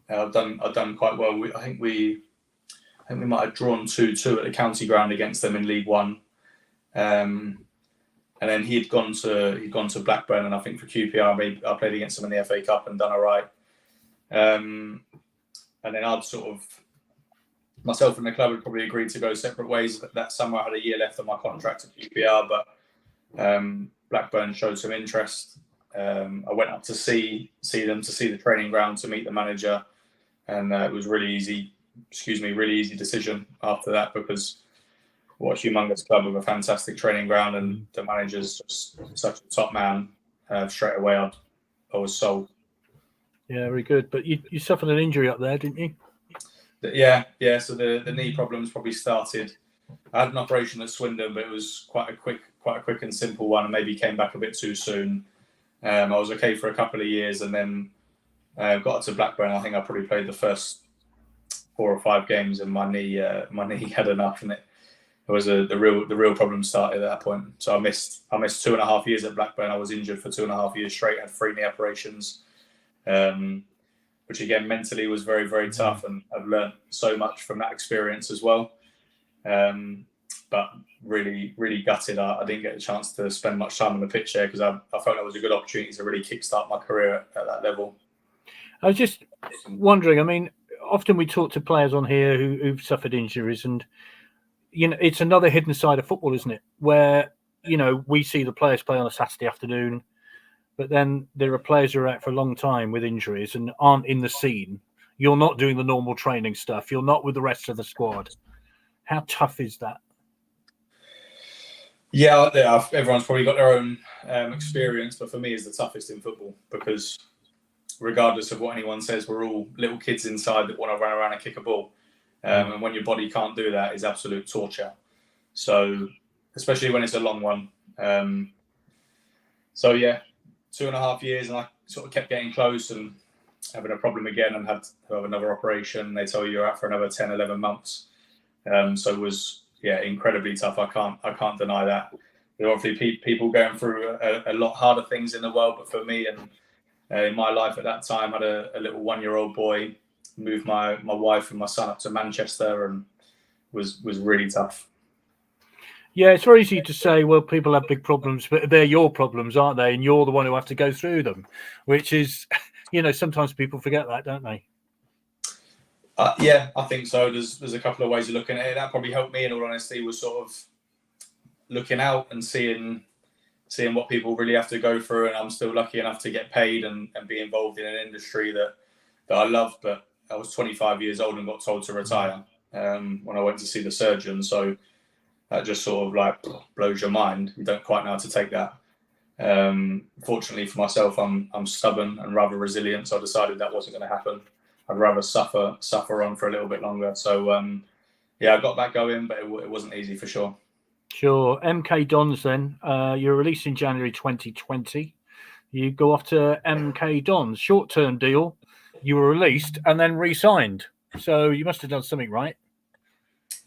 I've done quite well. I think we might have drawn 2-2 at the county ground against them in League One. And then he'd gone to Blackburn, and I think for QPR, I played against him in the FA Cup and done all right. And then I'd sort of, myself and the club had probably agreed to go separate ways. That summer I had a year left on my contract at QPR, but Blackburn showed some interest. I went up to see them, to see the training ground, to meet the manager, and it was really easy decision after that, because what a humongous club with a fantastic training ground, and the manager's just such a top man. Straight away, I was sold. Yeah, very good. But you suffered an injury up there, didn't you? Yeah. So the knee problems probably started. I had an operation at Swindon, but it was quite a quick and simple one, and maybe came back a bit too soon. I was okay for a couple of years, and then got to Blackburn. I think I probably played the first 4 or 5 games, and my knee had enough, and it was the real problem started at that point. So I missed 2.5 years at Blackburn. I was injured for 2.5 years straight. Had 3 knee operations, which again mentally was very, very tough, and I've learned so much from that experience as well. But really, really gutted. I didn't get a chance to spend much time on the pitch there, because I felt that was a good opportunity to really kickstart my career at that level. I was just wondering, I mean, often we talk to players on here who've suffered injuries, and, you know, it's another hidden side of football, isn't it? Where, you know, we see the players play on a Saturday afternoon, but then there are players who are out for a long time with injuries and aren't in the scene. You're not doing the normal training stuff. You're not with the rest of the squad. How tough is that? Yeah, everyone's probably got their own experience, but for me, it's the toughest in football because regardless of what anyone says, we're all little kids inside that want to run around and kick a ball. And when your body can't do that, it's absolute torture. So, especially when it's a long one. So, yeah, 2.5 years, and I sort of kept getting close and having a problem again and had to have another operation. They tell you you're out for another 10, 11 months. So it was, incredibly tough. I can't deny that. There are obviously people going through a lot harder things in the world, but for me and in my life at that time, I had a little 1-year-old boy, moved my wife and my son up to Manchester, and was really tough. Yeah, it's very easy to say, well, people have big problems, but they're your problems, aren't they? And you're the one who have to go through them, which is, sometimes people forget that, don't they? Yeah, I think so. There's a couple of ways of looking at it. That probably helped me, in all honesty, was sort of looking out and seeing what people really have to go through. And I'm still lucky enough to get paid and be involved in an industry that I love. But I was 25 years old and got told to retire when I went to see the surgeon. So that just sort of like blows your mind. You don't quite know how to take that. Fortunately for myself, I'm stubborn and rather resilient. So I decided that wasn't going to happen. I'd rather suffer on for a little bit longer. So, I got back going, but it wasn't easy for sure. Sure. MK Dons then. You're released in January 2020. You go off to MK Dons. Short-term deal. You were released and then re-signed. So you must have done something right.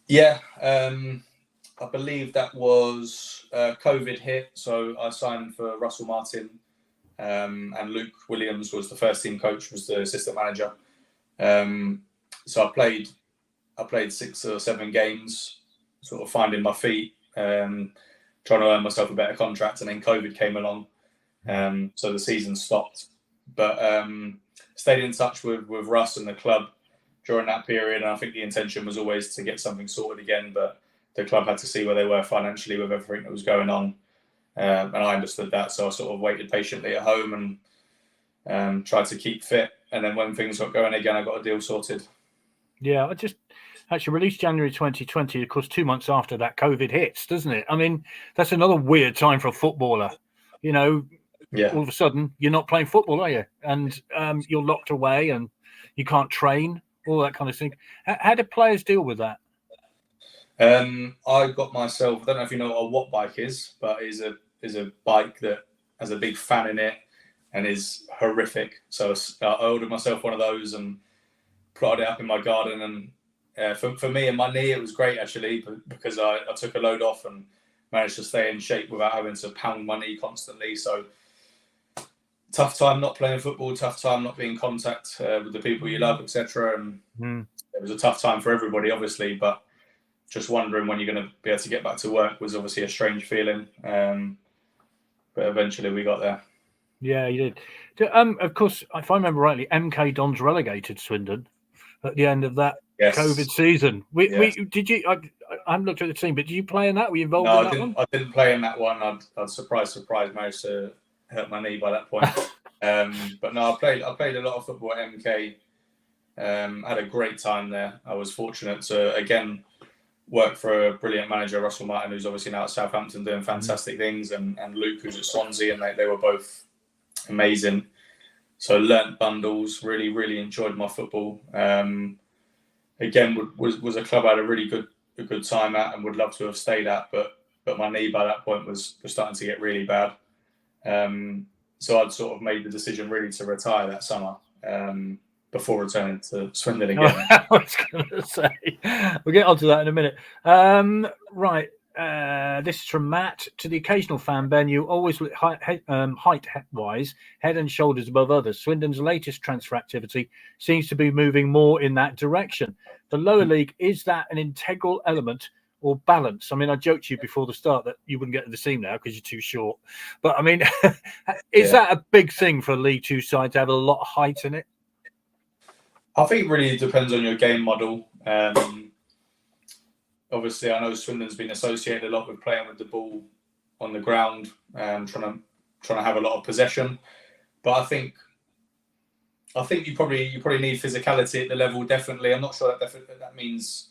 Yeah. I believe that was COVID hit. So I signed for Russell Martin and Luke Williams was the first team coach, was the assistant manager. So I played 6 or 7 games, sort of finding my feet, trying to earn myself a better contract, and then COVID came along. So the season stopped, but stayed in touch with Russ and the club during that period. And I think the intention was always to get something sorted again, but the club had to see where they were financially with everything that was going on. And I understood that. So I sort of waited patiently at home and tried to keep fit. And then when things got going again, I got a deal sorted. Yeah, I just actually released January 2020. Of course, 2 months after that, COVID hits, doesn't it? I mean, that's another weird time for a footballer. All of a sudden, you're not playing football, are you? And you're locked away and you can't train, all that kind of thing. How do players deal with that? I got myself, I don't know if you know what a watt bike is, but is a bike that has a big fan in it and is horrific. So I ordered myself one of those and plotted it up in my garden. And for me and my knee, it was great actually, because I took a load off and managed to stay in shape without having to pound my knee constantly. So tough time not playing football, tough time not being in contact with the people you love, etc. And it was a tough time for everybody, obviously, but just wondering when you're going to be able to get back to work was obviously a strange feeling. But eventually we got there. Yeah, you did. Of course, if I remember rightly, MK Dons relegated Swindon at the end of that COVID season. Did you? I haven't looked at the team, but did you play in that? Were you involved in that one? I didn't play in that one. I'd surprise managed to hurt my knee by that point. But no, I played a lot of football at MK. Had a great time there. I was fortunate to again work for a brilliant manager, Russell Martin, who's obviously now at Southampton doing fantastic things, and Luke, who's at Swansea, and they were both amazing. So learnt bundles, really, really enjoyed my football. Again, was a club I had a really good time at and would love to have stayed at, but my knee by that point was starting to get really bad. So I'd sort of made the decision really to retire that summer. Before returning to Swindon again. I was going to say, we'll get onto that in a minute. Right, this is from Matt. To the occasional fan, Ben, you always look height-wise, head and shoulders above others. Swindon's latest transfer activity seems to be moving more in that direction. The lower league, is that an integral element or balance? I mean, I joked to you before the start that you wouldn't get to the team now because you're too short. But I mean, is that a big thing for a League Two side to have a lot of height in it? I think it really depends on your game model. Obviously, I know Swindon's been associated a lot with playing with the ball on the ground, trying to have a lot of possession. But I think you probably need physicality at the level. Definitely, I'm not sure that means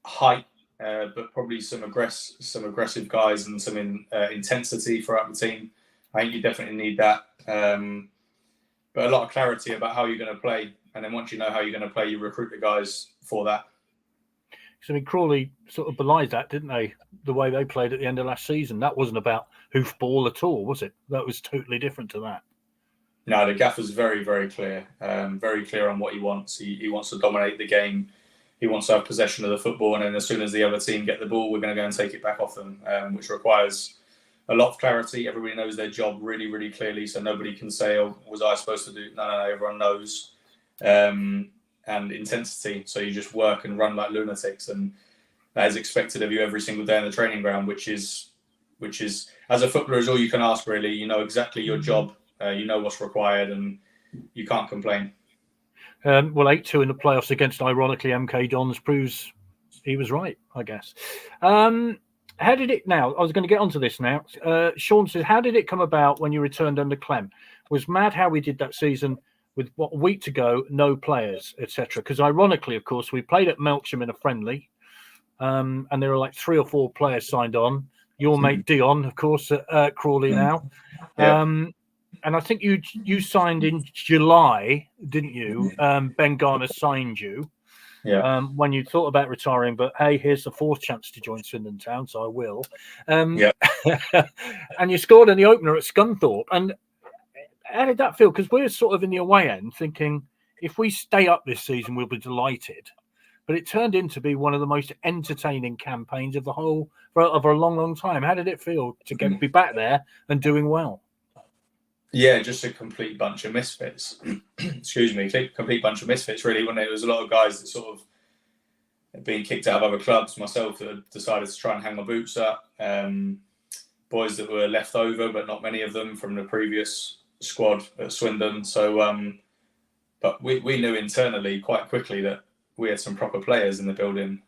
height but probably some aggressive guys and some intensity throughout the team. I think you definitely need that. But a lot of clarity about how you're going to play. And then once you know how you're going to play, you recruit the guys for that. So, I mean, Crawley sort of belied that, didn't they? The way they played at the end of last season. That wasn't about hoofball at all, was it? That was totally different to that. No, the gaffer's very, very clear. Very clear on what he wants. He wants to dominate the game. He wants to have possession of the football. And then as soon as the other team get the ball, we're going to go and take it back off them, which requires a lot of clarity. Everybody knows their job really, really clearly. So nobody can say, oh, was I supposed to do? No, everyone knows. And intensity. So you just work and run like lunatics. And that is expected of you every single day in the training ground, which is as a footballer is all you can ask, really. You know exactly your job. You know what's required, and you can't complain. Well, 8-2 in the playoffs against, ironically, MK Dons proves he was right, I guess. How did it now? I was going to get onto this now. Sean says, how did it come about when you returned under Clem? Was mad how we did that season with a week to go, no players, etc. Because ironically, of course, we played at Melksham in a friendly, and there were like 3 or 4 players signed on. Your mate Dion, of course, at Crawley now. Yeah. And I think you signed in July, didn't you? Ben Garner signed you when you thought about retiring. But hey, here's the 4th chance to join Swindon Town, so I will. And you scored in the opener at Scunthorpe. And how did that feel? Because we're sort of in the away end thinking, if we stay up this season, we'll be delighted. But it turned into be one of the most entertaining campaigns of a long, long time. How did it feel to be back there and doing well? Yeah, just a complete bunch of misfits. Excuse me, complete bunch of misfits, really. When there was a lot of guys that sort of being kicked out of other clubs, myself that had decided to try and hang my boots up. Boys that were left over, but not many of them from the previous squad at Swindon. So, but we knew internally quite quickly that we had some proper players in the building.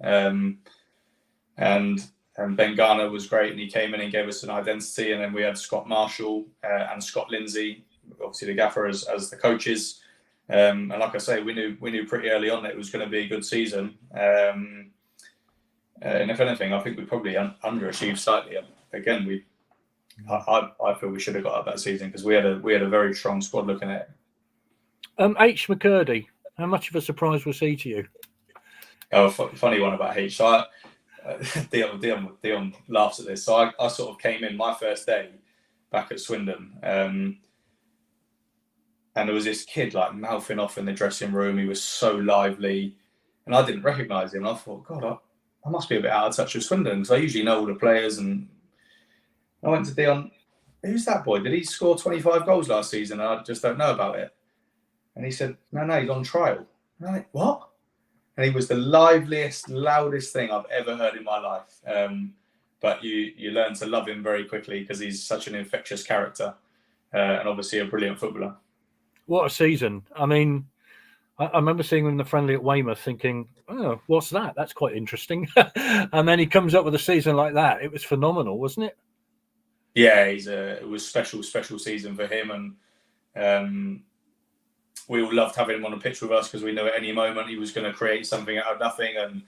And Ben Garner was great, and he came in and gave us an identity. And then we had Scott Marshall and Scott Lindsay, obviously the gaffer, as the coaches. And like I say, we knew pretty early on that it was going to be a good season. And if anything, I think we probably underachieved slightly. Again, I feel we should have got up that season because we had a very strong squad looking at it. H. McCurdy, how much of a surprise was he to you? Oh, funny one about H. So Dion laughs at this. So I sort of came in my first day back at Swindon, and there was this kid like mouthing off in the dressing room. He was so lively, and I didn't recognise him. And I thought, God, I must be a bit out of touch with Swindon because I usually know all the players. And I went to Dion. Who's that boy? Did he score 25 goals last season? And I just don't know about it. And he said, No, he's on trial. And I'm like, what? And he was the liveliest, loudest thing I've ever heard in my life. But you learn to love him very quickly because he's such an infectious character and obviously a brilliant footballer. What a season. I mean, I remember seeing him in the friendly at Weymouth thinking, oh, what's that? That's quite interesting. And then he comes up with a season like that. It was phenomenal, wasn't it? Yeah, it was special season for him. And we all loved having him on the pitch with us because we knew at any moment he was going to create something out of nothing and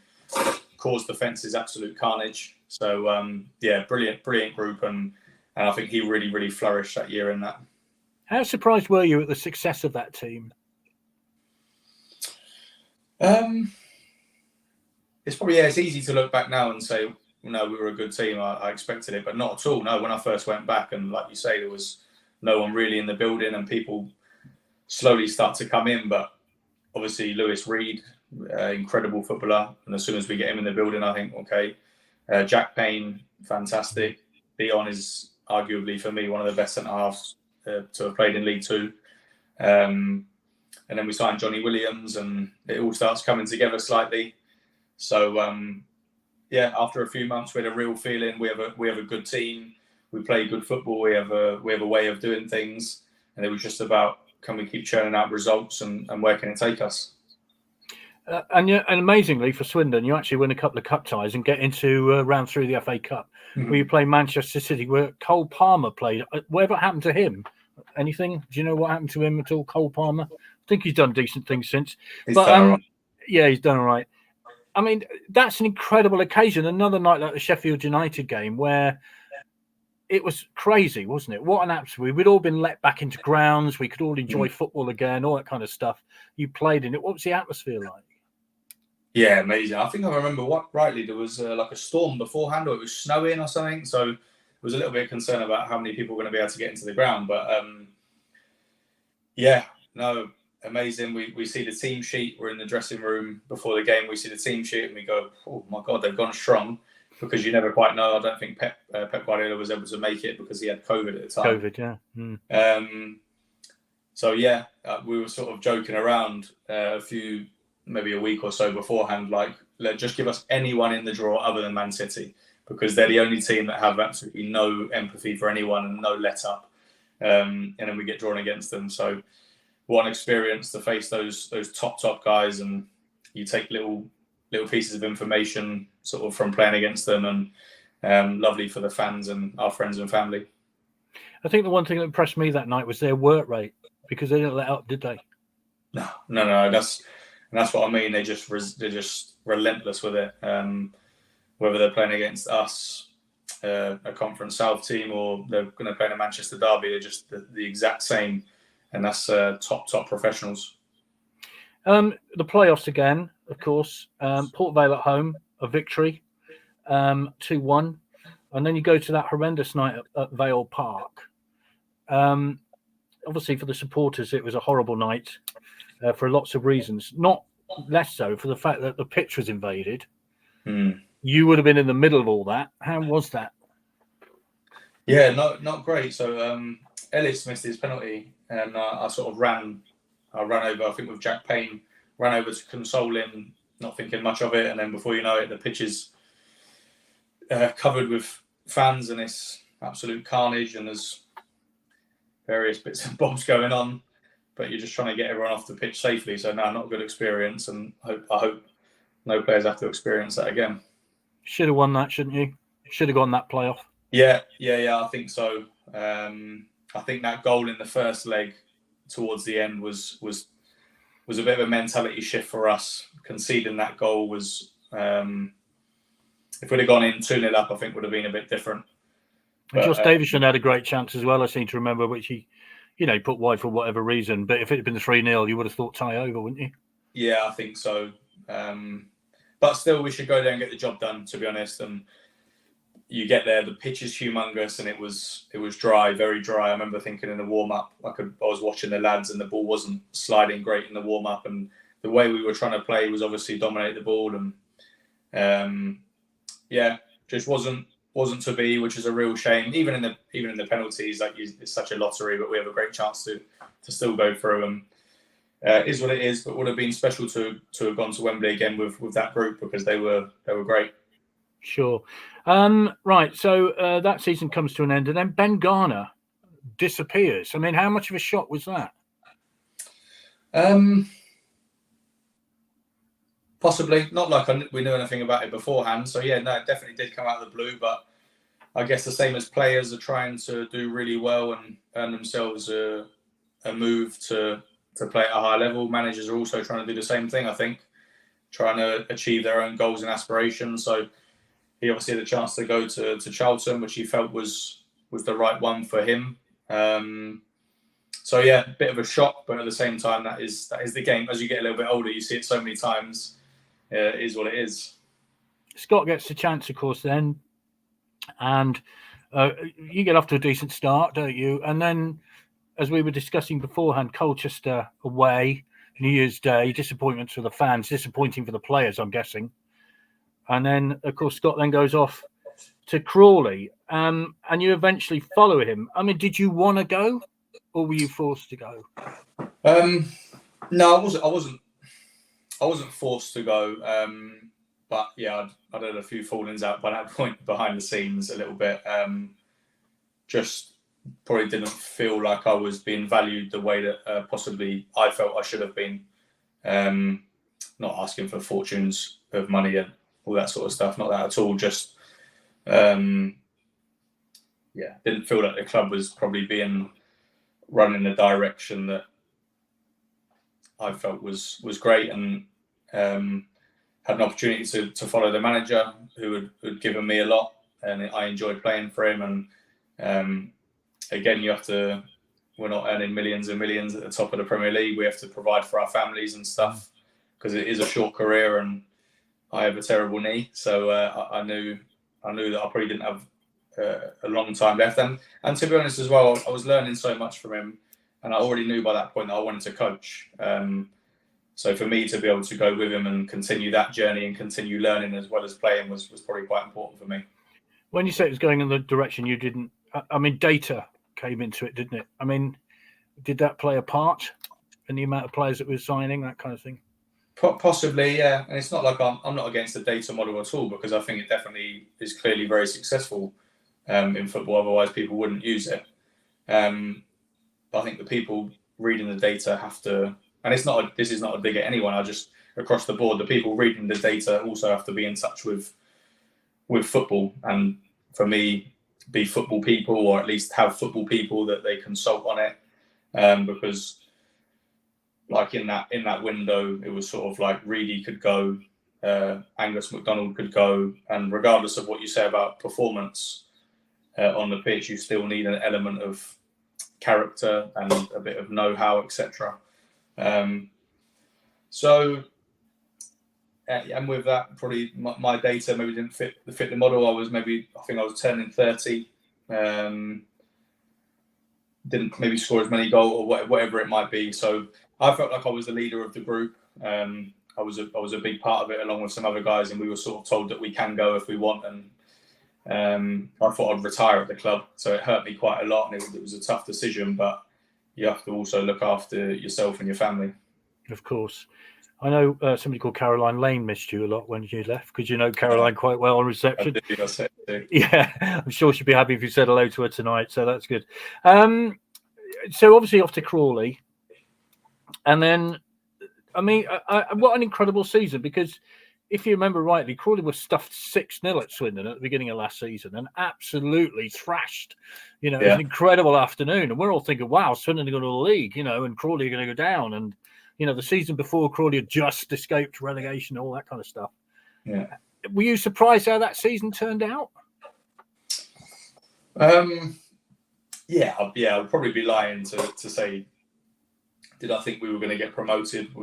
cause the fences absolute carnage. So, brilliant group. And I think he really, really flourished that year in that. How surprised were you at the success of that team? It's probably, it's easy to look back now and say, no, we were a good team. I expected it, but not at all. No, when I first went back and like you say, there was no one really in the building and people slowly start to come in, but obviously Lewis Reed, incredible footballer, and as soon as we get him in the building, I think okay. Jack Payne, fantastic. Dion is arguably for me one of the best centre halves to have played in League Two, and then we signed Johnny Williams, and it all starts coming together slightly. So after a few months, we had a real feeling we have a good team. We play good football. We have a way of doing things, and it was just about, can we keep churning out results and where can it take us? And amazingly for Swindon, you actually win a couple of cup ties and get into round 3 of the FA Cup, where you play Manchester City, where Cole Palmer played. Whatever happened to him? Anything? Do you know what happened to him at all, Cole Palmer? I think he's done decent things since. He's done all right. Yeah, he's done all right. I mean, that's an incredible occasion. Another night like the Sheffield United game where it was crazy, wasn't it? What an absolute! We'd all been let back into grounds. We could all enjoy football again, all that kind of stuff. You played in it. What was the atmosphere like? Yeah, amazing. I think I remember rightly. There was like a storm beforehand, or it was snowing or something. So there was a little bit of concern about how many people were going to be able to get into the ground. But yeah, no, amazing. We see the team sheet. We're in the dressing room before the game. We see the team sheet and we go, oh my God, they've gone strong, because you never quite know. I don't think Pep Guardiola was able to make it because he had COVID at the time. COVID, yeah. So yeah, we were sort of joking around maybe a week or so beforehand, like, just give us anyone in the draw other than Man City, because they're the only team that have absolutely no empathy for anyone and no let up. And then we get drawn against them. So what an experience to face those top guys, and you take little pieces of information sort of from playing against them, and lovely for the fans and our friends and family. I think the one thing that impressed me that night was their work rate, because they didn't let up, did they? No. That's what I mean. They're just relentless with it. Whether they're playing against us, a Conference South team, or they're going to play in a Manchester derby, they're just the exact same. And that's top professionals. The playoffs again, of course. Port Vale at home, a victory, 2-1. And then you go to that horrendous night at Vale Park. Obviously, for the supporters, it was a horrible night for lots of reasons. Not less so for the fact that the pitch was invaded. You would have been in the middle of all that. How was that? Yeah, not great. So Ellis missed his penalty, and I sort of ran over, I think with Jack Payne, ran over to console him, not thinking much of it. And then before you know it, the pitch is covered with fans, and it's absolute carnage, and there's various bits and bobs going on, but you're just trying to get everyone off the pitch safely. So no, not a good experience, and I hope no players have to experience that again. Should have won that, shouldn't you? Should have gone that playoff. Yeah, I think so. I think that goal in the first leg towards the end was a bit of a mentality shift for us. Conceding that goal was, if we'd have gone in 2-0 up, I think would have been a bit different. And Josh Davison had a great chance as well, I seem to remember, which he, put wide for whatever reason. But if it had been 3-0, you would have thought tie over, wouldn't you? Yeah, I think so. But still, we should go there and get the job done, to be honest. And you get there, the pitch is humongous, and it was dry, very dry. I remember thinking in the warm-up, I was watching the lads, and the ball wasn't sliding great in the warm-up. And the way we were trying to play was obviously dominate the ball. And just wasn't to be, which is a real shame. Even in the penalties, it's such a lottery, but we have a great chance to still go through. And is what it is, but would have been special to have gone to Wembley again with that group, because they were great. Sure. Right. So that season comes to an end, and then Ben Garner disappears. I mean, how much of a shock was that? Possibly not like we knew anything about it beforehand. So yeah, no, it definitely did come out of the blue. But I guess the same as players are trying to do really well and earn themselves a move to play at a high level, managers are also trying to do the same thing. I think, trying to achieve their own goals and aspirations. So he obviously had a chance to go to Charlton, which he felt was the right one for him. So yeah, a bit of a shock, but at the same time, that is the game. As you get a little bit older, you see it so many times. It is what it is. Scott gets the chance, of course, then, and you get off to a decent start, don't you? And then, as we were discussing beforehand, Colchester away, New Year's Day, disappointments for the fans, disappointing for the players, I'm guessing. And then, of course, Scott then goes off to Crawley, and you eventually follow him. I mean, did you want to go, or were you forced to go? No, I wasn't forced to go. But yeah, I'd had a few fallings out by that point behind the scenes a little bit. Just probably didn't feel like I was being valued the way that possibly I felt I should have been. Not asking for fortunes of money and all that sort of stuff. Not that at all. Just, didn't feel like the club was probably being run in the direction that I felt was great. And had an opportunity to follow the manager, who had given me a lot, and I enjoyed playing for him. And again, we're not earning millions and millions at the top of the Premier League. We have to provide for our families and stuff, because it is a short career, and I have a terrible knee. So I knew that I probably didn't have a long time left. And to be honest as well, I was learning so much from him, and I already knew by that point that I wanted to coach. So for me to be able to go with him and continue that journey and continue learning as well as playing was probably quite important for me. When you say it was going in the direction you didn't, I mean, data came into it, didn't it? I mean, did that play a part in the amount of players that we're signing, that kind of thing? Possibly, yeah. And it's not like I'm not against the data model at all, because I think it definitely is clearly very successful in football. Otherwise, people wouldn't use it. But I think the people reading the data have to, and this is not a dig at anyone. I just, across the board, the people reading the data also have to be in touch with football, and for me, be football people, or at least have football people that they consult on it, because like in that window, it was sort of like Reedy could go, Angus MacDonald could go, and regardless of what you say about performance on the pitch, you still need an element of character and a bit of know-how, etc. And with that, probably my data maybe didn't fit the model. I think I was turning 30. Didn't maybe score as many goals or whatever it might be. So I felt like I was the leader of the group. I was a big part of it, along with some other guys, and we were sort of told that we can go if we want. And I thought I'd retire at the club, so it hurt me quite a lot, and it was a tough decision. But you have to also look after yourself and your family. Of course. I know somebody called Caroline Lane missed you a lot when you left, because you know Caroline quite well on reception. I do. Yeah, I'm sure she'd be happy if you said hello to her tonight, so that's good. So obviously off to Crawley. And then, I mean, what an incredible season, because if you remember rightly, Crawley was stuffed 6-0 at Swindon at the beginning of last season and absolutely thrashed. You know, It was an incredible afternoon. And we're all thinking, wow, Swindon are going to the league, you know, and Crawley are going to go down. And, you know, the season before, Crawley had just escaped relegation, all that kind of stuff. Yeah. Were you surprised how that season turned out? Yeah, I'd probably be lying to say, did I think we were going to get promoted?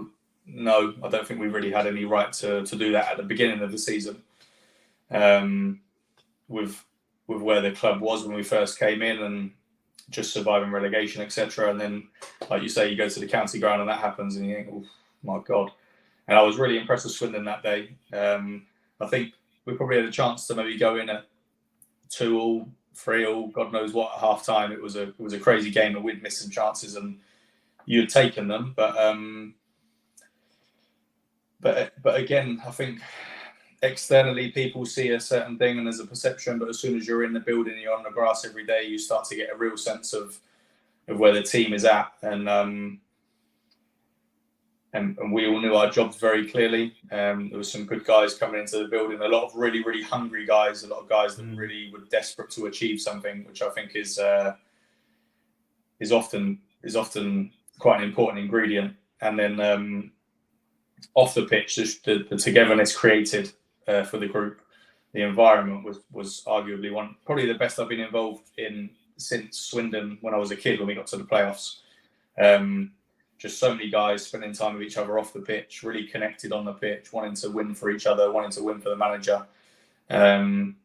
No, I don't think we really had any right to do that at the beginning of the season. With where the club was when we first came in and just surviving relegation, etc. And then, like you say, you go to the county ground and that happens, and you think, oh my God. And I was really impressed with Swindon that day. I think we probably had a chance to maybe go in at 2-2, 3-2, God knows what, at half time. It was a crazy game, and we'd missed some chances, and you'd taken them. But again, I think externally people see a certain thing and there's a perception, but as soon as you're in the building, you're on the grass every day, you start to get a real sense of where the team is at. And we all knew our jobs very clearly. There was some good guys coming into the building, a lot of really, really hungry guys, a lot of guys that really were desperate to achieve something, which I think is often quite an important ingredient. And then off the pitch, the togetherness created for the group, the environment was arguably probably the best I've been involved in since Swindon when I was a kid, when we got to the playoffs. Just so many guys spending time with each other off the pitch, really connected on the pitch, wanting to win for each other, wanting to win for the manager. And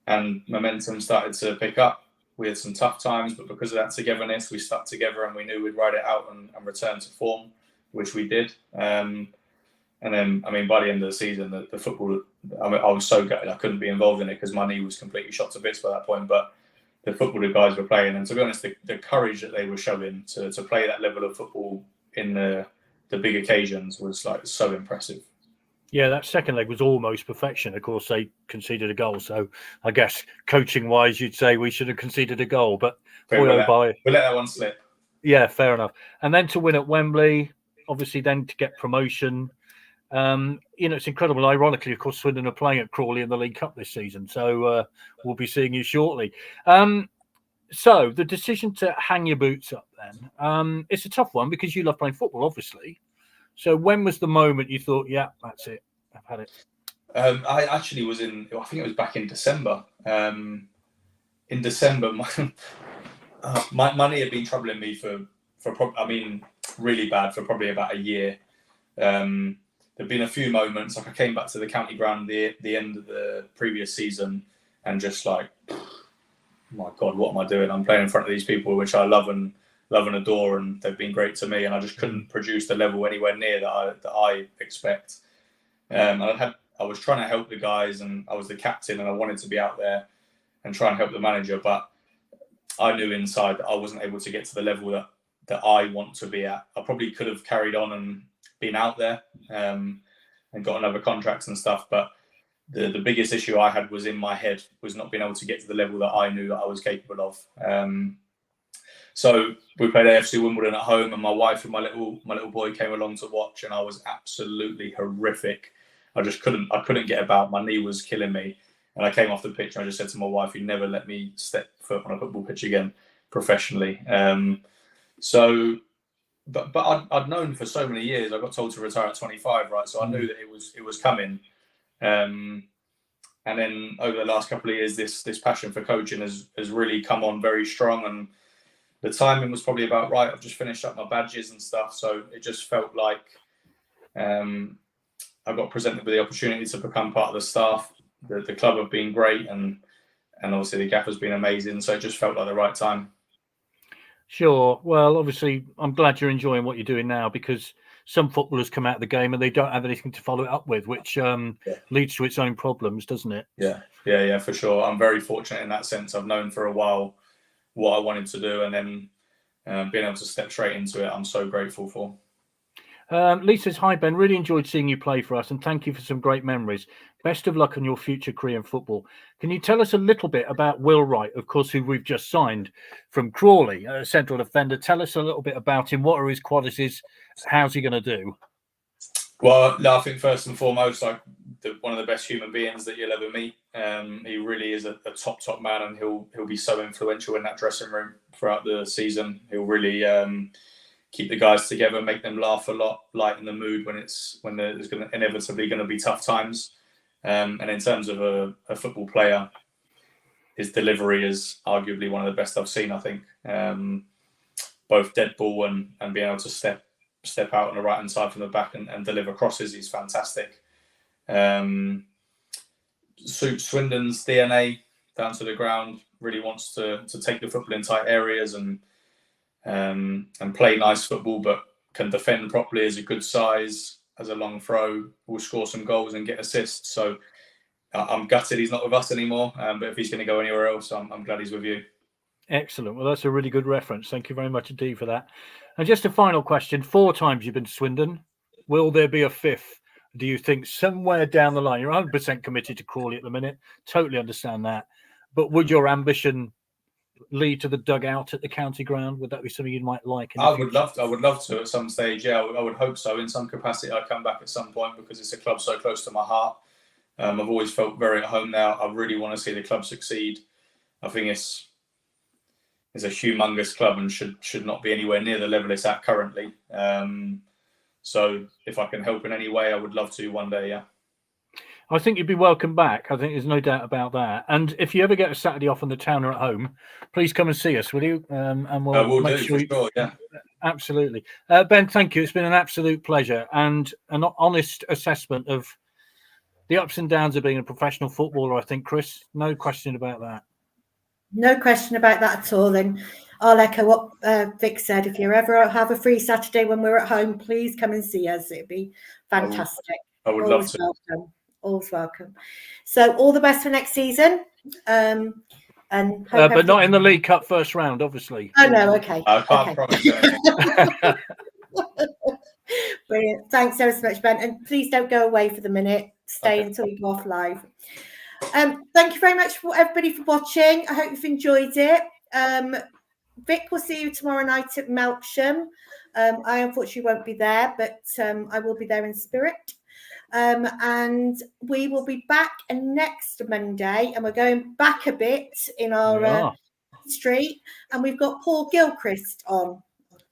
momentum started to pick up. We had some tough times, but because of that togetherness, we stuck together and we knew we'd ride it out and return to form, which we did. And then, I mean, by the end of the season, the football, I was so gutted I couldn't be involved in it because my knee was completely shot to bits by that point. But the football the guys were playing, and to be honest, the courage that they were showing to play that level of football in the big occasions was like so impressive. Yeah, that second leg was almost perfection. Of course, they conceded a goal. So I guess coaching-wise, you'd say we should have conceded a goal. But we'll let that one slip. Yeah, fair enough. And then to win at Wembley, obviously then to get promotion. It's incredible. Ironically, of course, Swindon are playing at Crawley in the League Cup this season. So we'll be seeing you shortly. So the decision to hang your boots up then, it's a tough one because you love playing football, obviously. So when was the moment you thought, yeah, that's it. had it? I actually was I think it was back in December. In December, my knee had been troubling me really bad for probably about a year. There'd been a few moments, like I came back to the county ground the end of the previous season and just like, my God, what am I doing? I'm playing in front of these people which I love and adore, and they've been great to me, and I just couldn't produce the level anywhere near that I expect. I was trying to help the guys, and I was the captain, and I wanted to be out there and try and help the manager, but I knew inside that I wasn't able to get to the level that I want to be at. I probably could have carried on and been out there and got another contracts and stuff, but the biggest issue I had was in my head, was not being able to get to the level that I knew that I was capable of. So we played AFC Wimbledon at home, and my wife and my little boy came along to watch, and I was absolutely horrific. I couldn't get about. My knee was killing me. And I came off the pitch and I just said to my wife, "You never let me step foot on a football pitch again professionally." But I'd known for so many years. I got told to retire at 25, right? So I knew that it was coming. And then over the last couple of years, this passion for coaching has really come on very strong, and the timing was probably about right. I've just finished up my badges and stuff, so it just felt like I got presented with the opportunity to become part of the staff. The club have been great, and obviously the gaffer's been amazing, so it just felt like the right time. Sure. Well, obviously, I'm glad you're enjoying what you're doing now, because some footballers come out of the game and they don't have anything to follow it up with, which leads to its own problems, doesn't it? Yeah, for sure. I'm very fortunate in that sense. I've known for a while what I wanted to do, and then being able to step straight into it, I'm so grateful for. Lee says, "Hi Ben, really enjoyed seeing you play for us, and thank you for some great memories. Best of luck on your future career in football. Can you tell us a little bit about Will Wright, of course, who we've just signed from Crawley, a central defender? Tell us a little bit about him. What are his qualities? How's he going to do?" Well, I think first and foremost, like one of the best human beings that you'll ever meet. He really is a top man, and he'll be so influential in that dressing room throughout the season. He'll really keep the guys together, make them laugh a lot, lighten the mood when there's inevitably going to be tough times. And in terms of a football player, his delivery is arguably one of the best I've seen, I think. Both dead ball and being able to step out on the right-hand side from the back and deliver crosses, he's fantastic. Suits Swindon's DNA down to the ground, really wants to take the football in tight areas and play nice football, but can defend properly, as a good size, as a long throw, will score some goals and get assists. So I'm gutted he's not with us anymore, but if he's going to go anywhere else, I'm glad he's with you. Excellent. Well, that's a really good reference. Thank you very much indeed for that. And just a final question. 4 times you've been to Swindon. Will there be a 5th? Do you think somewhere down the line? You're 100% committed to Crawley at the minute. Totally understand that. But would your ambition lead to the dugout at the county ground? Would that be something you might like? I would love to at some stage. Yeah, I would hope so. In some capacity, I'd come back at some point, because it's a club so close to my heart. I've always felt very at home now. I really want to see the club succeed. I think it's a humongous club and should not be anywhere near the level it's at currently. So if I can help in any way, I would love to one day. Yeah. I think you'd be welcome back. I think there's no doubt about that. And if you ever get a Saturday off on the town or at home, please come and see us, will you? And we'll make sure. Sure, yeah. Absolutely. Ben, thank you. It's been an absolute pleasure, and an honest assessment of the ups and downs of being a professional footballer, I think, Chris. No question about that. No question about that at all. And I'll echo what Vic said. If you ever have a free Saturday when we're at home, please come and see us. It'd be fantastic. I would love to. Welcome. Always welcome. So all the best for next season. And but not in the League Cup first round, obviously. Oh no, okay. I can't promise that. Brilliant. Thanks ever so much, Ben. And please don't go away for the minute. Stay until you go off live. Thank you very much for everybody for watching. I hope you've enjoyed it. Vic will see you tomorrow night at Melksham. I unfortunately won't be there, but I will be there in spirit. And we will be back next Monday, and we're going back a bit in our street, and we've got Paul Gilchrist on.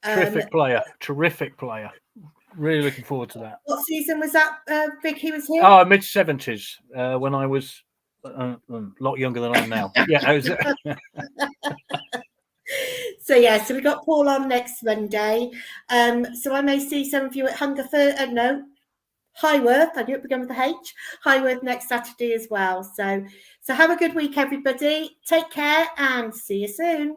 Terrific player. Really looking forward to that. What season was that, Vic? He was here? Oh, mid-70s, when I was a lot younger than I am now. Yeah, I was. So we got Paul on next Monday. So I may see some of you at Hungerford. Highworth. I knew it began with a H. Highworth next Saturday as well. So have a good week, everybody. Take care and see you soon.